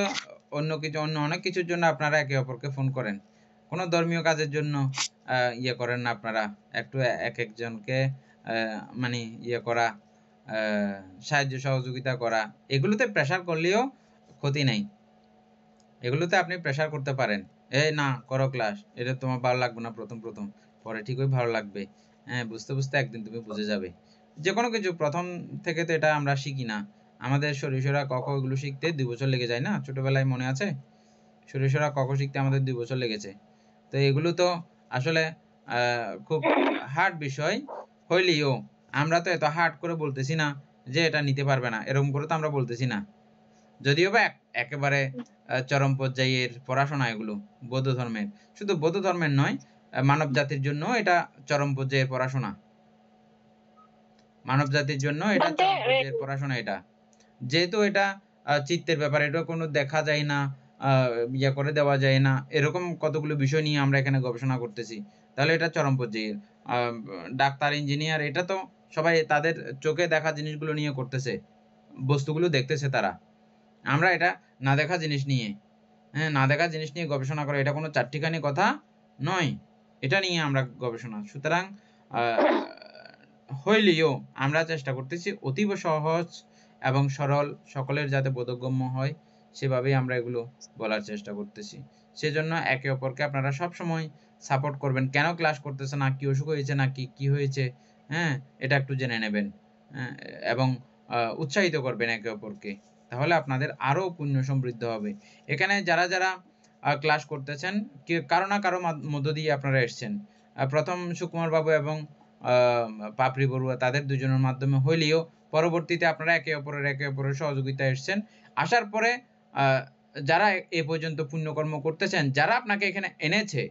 অন্য কিছু, অন্য অনেক কিছুর জন্য আপনারা একে অপরকে ফোন করেন, কোনো ধর্মীয় কাজের জন্য ইয়ে করেন না আপনারা। একটু এক একজনকে মানে ইয়ে করা, সাহায্য সহযোগিতা করা, এগুলোতে প্রেশার করলেও ক্ষতি নেই। এগুলোতে আপনি প্রেশার করতে পারেন, এই না করো ক্লাস, এটা তোমার ভালো লাগবে না প্রথম প্রথম, পরে ঠিকই ভালো লাগবে। হ্যাঁ, বুঝতে বুঝতে একদিন তুমি বুঝে যাবে। যে কোনো কিছু প্রথম থেকে তো এটা আমরা শিখি না। আমাদের সরিষরা ক খ এগুলো শিখতে 2 বছর লেগে যায় না? ছোটবেলায় মনে আছে? সরিষরা ক খ শিখতে আমাদের 2 বছর লেগেছে। তো এগুলো তো আসলে খুব হার্ড বিষয় হইলেও আমরা তো এত হার্ড করে বলতেছি না যে এটা নিতে পারবে না, এরকম করে তো আমরা বলতেছি না। যদিও বা একেবারে চরম পর্যায়ের পড়াশোনা এগুলো বৌদ্ধ ধর্মের, শুধু বৌদ্ধ ধর্মের নয়, মানব জাতির জন্য এটা চরম পর্যায়ের পড়াশোনা। মানব জাতির জন্য এটা চরম পর্যায়ের পড়াশোনা। এটা যেহেতু এটা চিত্তের ব্যাপার, এটা কোনো দেখা যায় না, ইয়া করে দেওয়া যায় না, এরকম কতগুলো বিষয় নিয়ে আমরা এখানে গবেষণা করতেছি, তাহলে এটা চরম পর্যায়ের। ডাক্তার, ইঞ্জিনিয়ার, এটা তো সবাই তাদের চোখে দেখা জিনিসগুলো নিয়ে করতেছে, বস্তুগুলো দেখতেছে তারা। আমরা এটা না দেখা জিনিস নিয়ে, হ্যাঁ, না দেখা জিনিস নিয়ে গবেষণা করা এটা কোনো চারটিখানি কথা নয়, এটা নিয়ে আমরা গবেষণা। সুতরাং হইলেও আমরা চেষ্টা করতেছি অতীব সহজ এবং সরল, সকলের যাতে বোধগম্য হয় সেভাবেই আমরা এগুলো বলার চেষ্টা করতেছি। সেজন্য একে অপরকে আপনারা সব সময় সাপোর্ট করবেন। কেন ক্লাস করতেছে না, কি অসুখ হয়েছে নাকি কি হয়েছে, হ্যাঁ, এটা একটু জেনে নেবেন এবং উৎসাহিত করবেন একে অপরকে, তাহলে আপনাদের আরো পুণ্য সমৃদ্ধ হবে। এখানে যারা যারা ক্লাস করতেছেন, কারো না কারো মধ্য দিয়ে আপনারা এসছেন। প্রথম সুকুমার বাবু এবং পাপড়ি বড়ুয়া তাদের দুজনের মাধ্যমে হইলেও পরবর্তীতে আপনারা একে অপরের সহযোগিতা এসেছেন। আসার পরে যারা এ পর্যন্ত পুণ্যকর্ম করতেছেন, যারা আপনাকে এখানে এনেছে,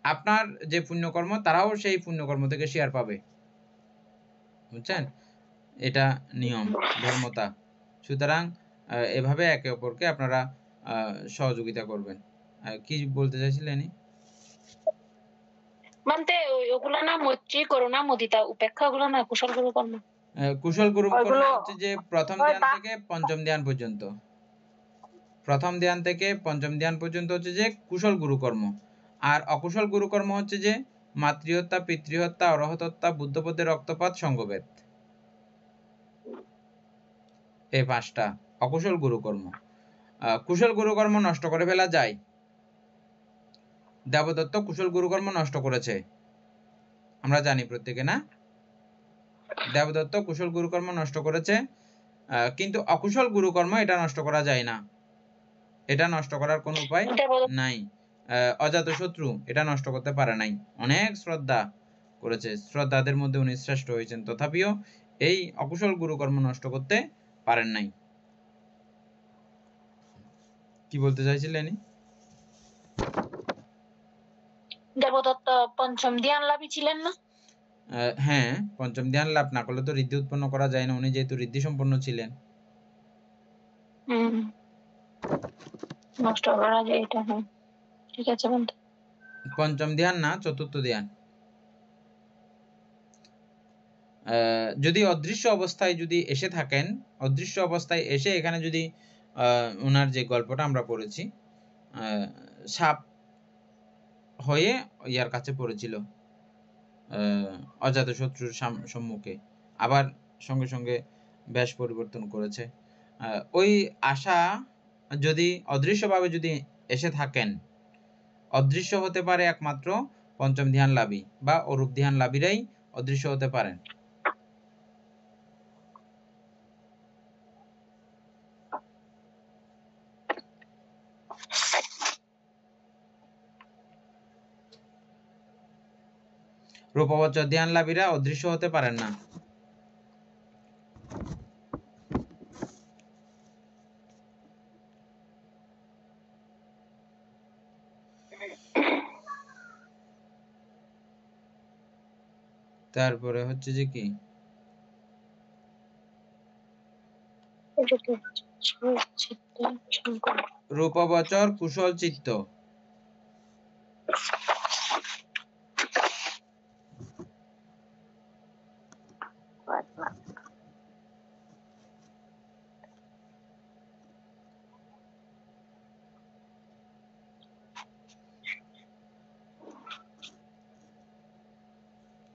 আপনার যে পুণ্যকর্ম তারাও সেই পুণ্যকর্ম থেকে শেয়ার পাবে, বুঝছেন? এটা নিয়ম, ধর্মতা। সুতরাং এভাবে একে অপরকে আপনারা সহযোগিতা করবেন। কি বলতে চাইছিলেন? মানে ওগুলো না মৈত্রী, করুণা, মুদিতা, উপেক্ষা, ওগুলো না কুশল গুরু কর্ম। কুশল গুরু কর্ম ওইগুলো হচ্ছে যে প্রথম ধ্যান থেকে পঞ্চম ধ্যান পর্যন্ত, প্রথম ধ্যান থেকে পঞ্চম ধ্যান পর্যন্ত হচ্ছে যে কুশল গুরুকর্ম। আর অকুশল গুরুকর্ম হচ্ছে যে মাতৃহত্যা, পিতৃহত্যা, অরহতহত্যা, বুদ্ধপদের রক্তপাত, সঙ্গবেদ, এই 5টা অকুশল গুরুকর্ম। কুশল গুরুকর্ম নষ্ট করে ফেলা যায়। দেবদত্ত কুশল গুরুকর্ম নষ্ট করেছে, আমরা জানি প্রত্যেকে, না? দেবদত্ত কুশল গুরুকর্ম নষ্ট করেছে, কিন্তু অকুশল গুরুকর্ম এটা নষ্ট করা যায় না, এটা নষ্ট করার কোনো উপায় নাই। অজাতশত্রু এটা নষ্ট করতে পারে নাই, অনেক শ্রদ্ধা করেছে, শ্রদ্ধাদের মধ্যে উনি শ্রেষ্ঠ হয়েছেন, তথাপিও এই অকুশল গুরুকর্ম নষ্ট করতে পারেন নাই। কি বলতে চাইছিলেন? দেবদত্ত পঞ্চম ধ্যান লাভী ছিলেন না? হ্যাঁ, পঞ্চম ধ্যান লাভ না করলে তো ঋদ্ধি উৎপন্ন করা যায় না, উনি যেহেতু ঋদ্ধি সম্পন্ন ছিলেন। নষ্ট করা যায় এটা, হ্যাঁ ঠিক আছে বন্ধু। পঞ্চম ধ্যান না, চতুর্থ ধ্যান। যদি অদৃশ্য অবস্থায় যদি এসে থাকেন, অদৃশ্য অবস্থায় এসে এখানে যদি ওনার যে গল্পটা আমরা পড়েছি, সাপ হয়ে ইয়ার কাছে পড়েছিল, অজাতশত্রুর সম্মুখে, আবার সঙ্গে সঙ্গে বেশ পরিবর্তন করেছে। ওই আশা যদি অদৃশ্যভাবে যদি এসে থাকেন, অদৃশ্য হতে পারে একমাত্র পঞ্চম ধ্যান লাভী বা অরূপ ধ্যান লাভীরাই অদৃশ্য হতে পারেন। রূপবচর ধ্যান লাভীরা অদৃশ্য হতে পারেন না। তারপরে হচ্ছে যে কি, রূপবচর কুশল চিত্ত।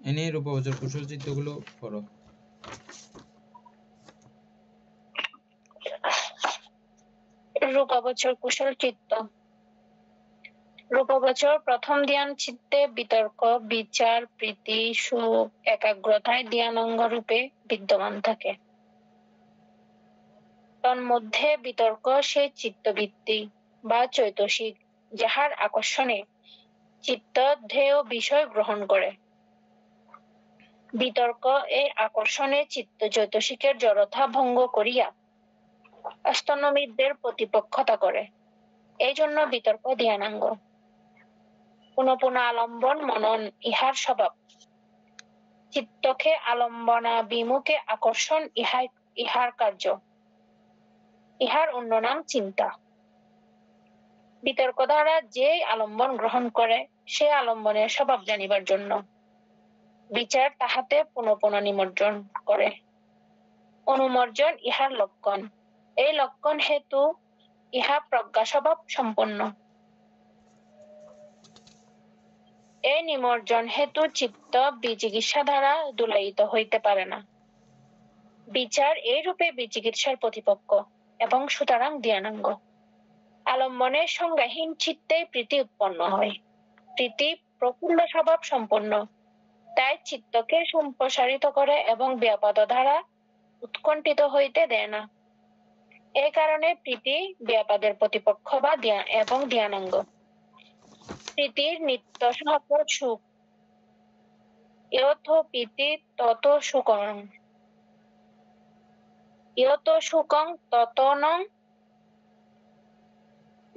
এনে রূপবচর কুশল চিত্তগুলো পড়ো। রূপবচর কুশল চিত্ত। রূপবচর প্রথম ধ্যান চিত্তে বিতর্ক, বিচার, প্রীতি, সুখ, একাগ্রতায় ধ্যানাঙ্গ রূপে বিদ্যমান থাকে। তন্মধ্যে বিতর্ক সেই চিত্তবৃত্তি বা চৈতসিক, যাহার আকর্ষণে চিত্ত ধ্যেয় বিষয় গ্রহণ করে। বিতর্ক এই আকর্ষণে চিত্ত চৈতসিকের জড়তা ভঙ্গ করিয়া অষ্টনমিতদের প্রতিপক্ষতা করে, এই জন্য বিতর্ক ধ্যানাঙ্গ। পুনঃ পুনঃ আলম্বন মনন ইহার স্বভাব। চিত্তকে আলম্বনা বিমুখে আকর্ষণ ইহার কার্য, ইহার অন্য নাম চিন্তা। বিতর্ক দ্বারা যে আলম্বন গ্রহণ করে সে আলম্বনের স্বভাব জানিবার জন্য বিচার তাহাতে পুনঃ পুনঃ নিমজ্জন করে। অনুমর্জন ইহার লক্ষণ, এই লক্ষণ হেতু ইহা প্রজ্ঞা স্বভাব সম্পন্ন। এই নিমজ্জন হেতু চিত্ত বিচিকিৎসা দ্বারা দুলায়িত হইতে পারে না। বিচার এই রূপে বিচিকিৎসার প্রতিপক্ষ এবং সুতরাং ধ্যানাঙ্গ। আলম্বনের সংজ্ঞাহীন চিত্তে প্রীতি উৎপন্ন হয়। প্রীতি প্রফুল্ল স্বভাব সম্পন্ন, তাই চিত্তকে সম্প্রসারিত করে এবং ব্যাপাদ দ্বারা উৎকণ্ঠিত হইতে দেয় না। এই কারণে প্রীতি ব্যাপাদের প্রতিপক্ষ বা এবং ধ্যানাঙ্গ। প্রীতির নিত্য সহজ সুখ, ইয়থ প্রীতি তত সুখং ইয়ত সুখং তত নং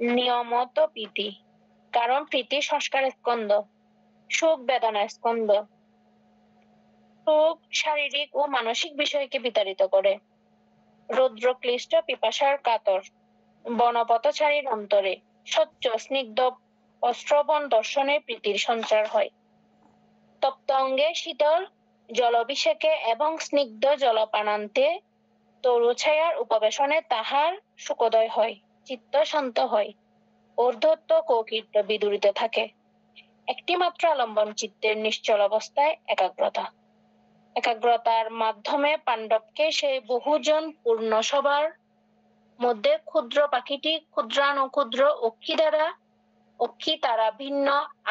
নিয়মত প্রীতি। কারণ প্রীতি সংস্কারের স্কন্ধ, সুখ বেদনার স্কন্ধ। সুখ শারীরিক ও মানসিক বিষয়কে বিতাড়িত করে। রৌদ্র ক্লিষ্ট পিপাসার কাতর বনপথচারীর অন্তরে স্বচ্ছ স্নিগ্ধ অশ্রবণ দর্শনে প্রীতির সঞ্চার হয়। তপ্ত অঙ্গে শীতল জলাভিষেকে এবং স্নিগ্ধ জলপানান্তে তরুছায়ার উপবেশনে তাহার সুখোদয় হয়, চিত্ত শান্ত হয়, ঊর্ধ্বত্ব কৌকীর্ত বিদূরিত থাকে। একটি মাত্র আলম্বন চিত্তের নিশ্চল অবস্থায় একাগ্রতা। একাগ্রতার মাধ্যমে পাণ্ডবকে সেই বহুজন পূর্ণ সভার মধ্যে ক্ষুদ্র পাখিটি ক্ষুদ্রাণুক্ষুদ্র অক্ষি তারা ভিন্ন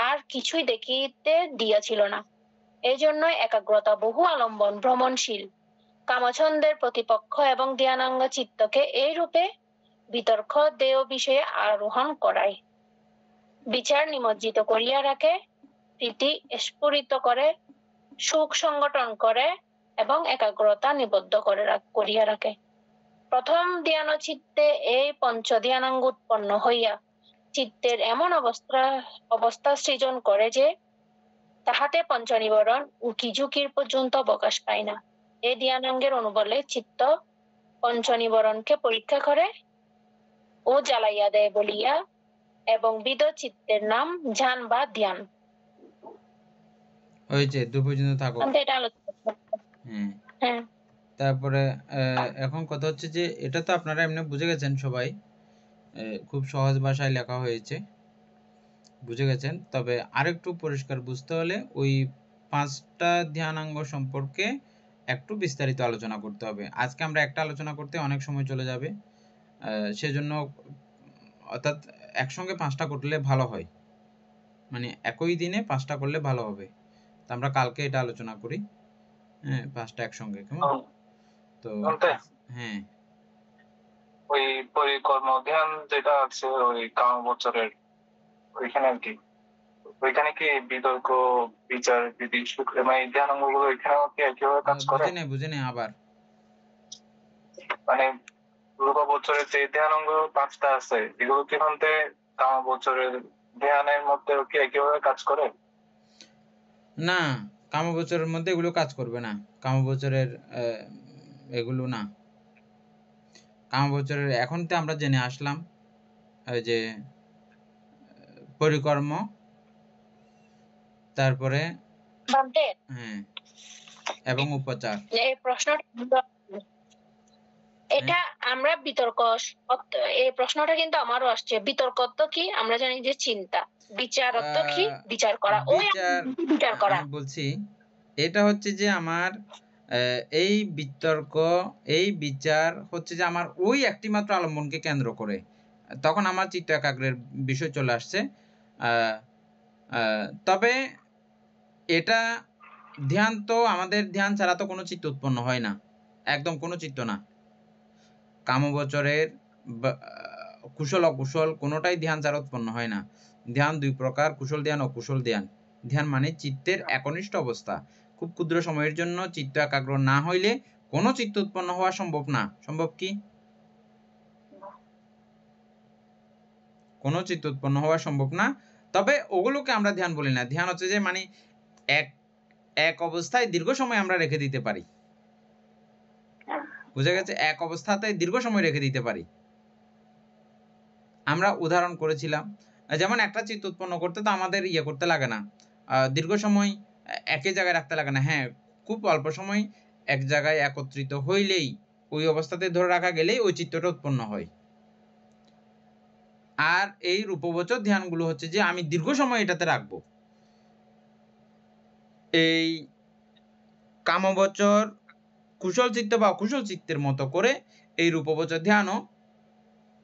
আর কিছুই দেখিতে দিয়াছিল না। এই জন্য একাগ্রতা বহু আলম্বন ভ্রমণশীল কামছন্দের প্রতিপক্ষ এবং ধ্যানাঙ্গ চিত্তকে এই রূপে বিতর্ক দেয় বিষয়ে আরোহণ করায়। বিচার নিমজ্জিত করিয়া রাখে, প্রীতি স্ফুরিত করে, সুখ সংগঠন করে এবং একাগ্রতা নিবদ্ধ করিয়া রাখে। প্রথম ধ্যান চিত্তে এই পঞ্চ ধ্যানাঙ্গ উৎপন্ন হইয়া চিত্তের এমন অবস্থা সৃজন করে যে তাহাতে পঞ্চনিবরণ উকি ঝুঁকির পর্যন্ত অবকাশ পায় না। এই ধ্যানাঙ্গের অনুবলে চিত্ত পঞ্চনিবরণকে পরীক্ষা করে ও জ্বালাইয়া দেয় বলিয়া এবং বিদ চিত্তের নাম ধ্যান বা ধ্যান। হয়েছে, দু পর্যন্ত থাকো। এটা আলোচনা হ্যাঁ। তারপরে এখন কথা হচ্ছে যে এটা তো আপনারা এমনি বুঝে গেছেন সবাই, খুব সহজ ভাষায় লেখা হয়েছে, বুঝে গেছেন। তবে আরেকটু পরিষ্কার বুঝতে হলে ওই 5টা ধ্যানাঙ্গ সম্পর্কে একটু বিস্তারিত আলোচনা করতে হবে। আজকে আমরা একটা আলোচনা করতে অনেক সময় চলে যাবে, সেজন্য অর্থাৎ একসঙ্গে 5টা করলে ভালো হয়, মানে একই দিনে 5টা করলে ভালো হবে। তো আমরা কালকে এটা আলোচনা করি, হ্যাঁ, 5টা একসঙ্গে, কেমন? তো হ্যাঁ, ওই পরিকর্ম ধ্যান যেটা আছে ওই কামবচরের ওইখানে আর কি, ওইখানে কি বিতর্ক বিচার বিধি সুখ মানে ধ্যানাঙ্গগুলো ওইখানেও কি একইভাবে কাজ করে? বুঝে নেই আবার, মানে রূপবচরের যে ধ্যানাঙ্গ 5টা আছে এগুলো কি হতে কামবচরের ধ্যানের মধ্যে কি একইভাবে কাজ করে? না, কামবচরের মধ্যে এগুলো কাজ করবে না। কামবচরের এগুলো না, কামবচরের এখন তো আমরা জেনে আসলাম ওই যে পরিকর্ম, তারপরে হ্যাঁ এবং উপচার। এই প্রশ্নটা এটা আমরা বিতর্ক, এই প্রশ্নটা কিন্তু আমারও আসছে। বিতর্ক তো কি? আমরা জানি যে চিন্তা। বিচারত্ব কি? বিচার করা। বিচার করা বলছি এটা হচ্ছে যে আমার এই বিতর্ক, এই বিচার হচ্ছে যে আমার ওই একটি মাত্র আলম্বনকে কেন্দ্র করে, তখন আমার চিত্ত একাগ্রের বিষয় চলে আসছে। তবে এটা ধ্যান তো আমাদের ধ্যান ছাড়া তো কোনো চিত্ত উৎপন্ন হয় না, একদম কোনো চিত্ত না। কামবচরের কুশল অকুশল কোনোটাই ধ্যান ছাড়া উৎপন্ন হয় না। ধ্যান 2 প্রকার, কুশল ধ্যান, অকুশল ধ্যান। ধ্যান মানে চিত্তের একনিষ্ঠ অবস্থা। খুব ক্ষুদ্র সময়ের জন্য চিত্ত একাগ্র না হইলে কোনো চিত্ত উৎপন্ন হওয়া সম্ভব না। সম্ভব কি? কোনো চিত্ত উৎপন্ন হওয়া সম্ভব না। তবে ওগুলোকে আমরা ধ্যান বলি না। ধ্যান হচ্ছে যে মানে এক অবস্থায় দীর্ঘ সময় আমরা রেখে দিতে পারি, বুঝা গেছে? এক অবস্থাতে দীর্ঘ সময় রেখে দিতে পারি। আমরা উদাহরণ করেছিলাম, যেমন একটা চিত্ত উৎপন্ন করতে তো আমাদের ইয়ে করতে লাগে না, দীর্ঘ সময় একই জায়গায় রাখতে লাগে না। হ্যাঁ, খুব অল্প সময় এক জায়গায় একত্রিত হইলেই, ওই অবস্থাতে ধরে রাখা গেলেই ওই চিত্তটা উৎপন্ন হয়। আর এই রূপবচর ধ্যানগুলো হচ্ছে যে আমি দীর্ঘ সময় এটাতে রাখবো। এই কামবচর কুশল চিত্ত বা অকুশল চিত্তের মতো করে এই রূপবচর ধ্যানও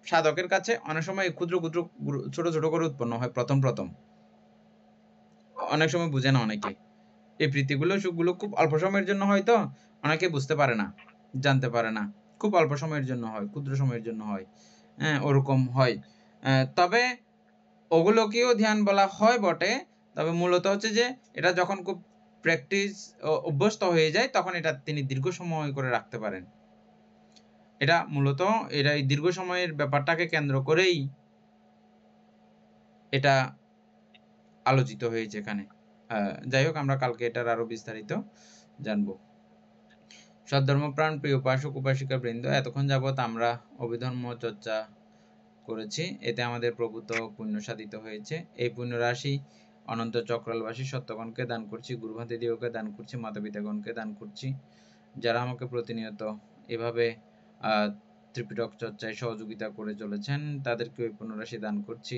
সাধকের কাছে অনেক সময় ক্ষুদ্র ক্ষুদ্র ছোট ছোট করে উৎপন্ন হয়। প্রথম অনেক সময় বুঝে না অনেকে। এই প্রীতিগুলো সুখগুলো খুব অল্প সময়ের জন্য হয়, তো অনেকে বুঝতে পারে না, জানতে পারে না। খুব অল্প সময়ের জন্য হয়, ক্ষুদ্র সময়ের জন্য হয়, হ্যাঁ, ওরকম হয়। তবে ওগুলোকেও ধ্যান বলা হয় বটে, তবে মূলত হচ্ছে যে এটা যখন খুব প্র্যাকটিস অভ্যস্ত হয়ে যায় তখন এটা তিনি দীর্ঘ সময় করে রাখতে পারেন। এটা মূলত এটা এই দীর্ঘ সময়ের ব্যাপারটাকে কেন্দ্র করেই এটা আলোচিত হয়েছে এখানে। যাই হোক, আমরা কালকে এটার আরো বিস্তারিত জানবো। সদ্ধর্মপ্রাণ প্রিয় উপাসক উপাসিকা বৃন্দ, এতক্ষণ যাবৎ আমরা অভিধর্ম চর্চা করেছি। এতে আমাদের প্রভূত পুণ্য সাধিত হয়েছে। এই পুণ্য রাশি অনন্ত চক্রালবাসী সত্যগণকে দান করছি, গুরুভান্তি দিগকে দান করছি, মাতা পিতাগণকে দান করছি। যারা আমাকে প্রতিনিয়ত এভাবে ত্রিপিটক চর্চায় সহযোগিতা করে চলেছেন তাদেরকে ওই পুণ্যরাশি দান করছি।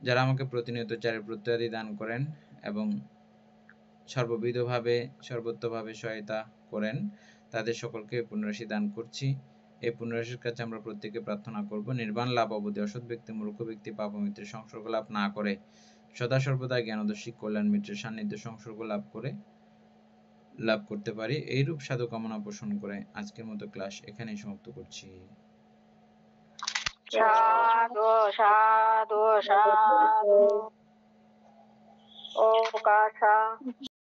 যারা আমাকে প্রতিনিয়ত চারের প্রত্যয়াদি দান করেন এবং সর্ববিধভাবে সর্বত্রভাবে সহায়তা করেন তাদের সকলকে পুণ্যরাশি দান করছি। এই পুণ্যরাশির কাছে আমরা প্রত্যেকে প্রার্থনা করব নির্বাণ লাভ অবধি অসৎ ব্যক্তি মূর্খ ব্যক্তি পাপ মিত্রের সংসর্গ লাভ না করে সদা সর্বদা জ্ঞানদর্শী কল্যাণ মিত্রের সান্নিধ্য সংসর্গ লাভ করতে পারি, এইরূপ সাধু কামনা পোষণ করে আজকের মতো ক্লাস এখানেই সমাপ্ত করছি। সাধু সাধু সাধু ও কাছা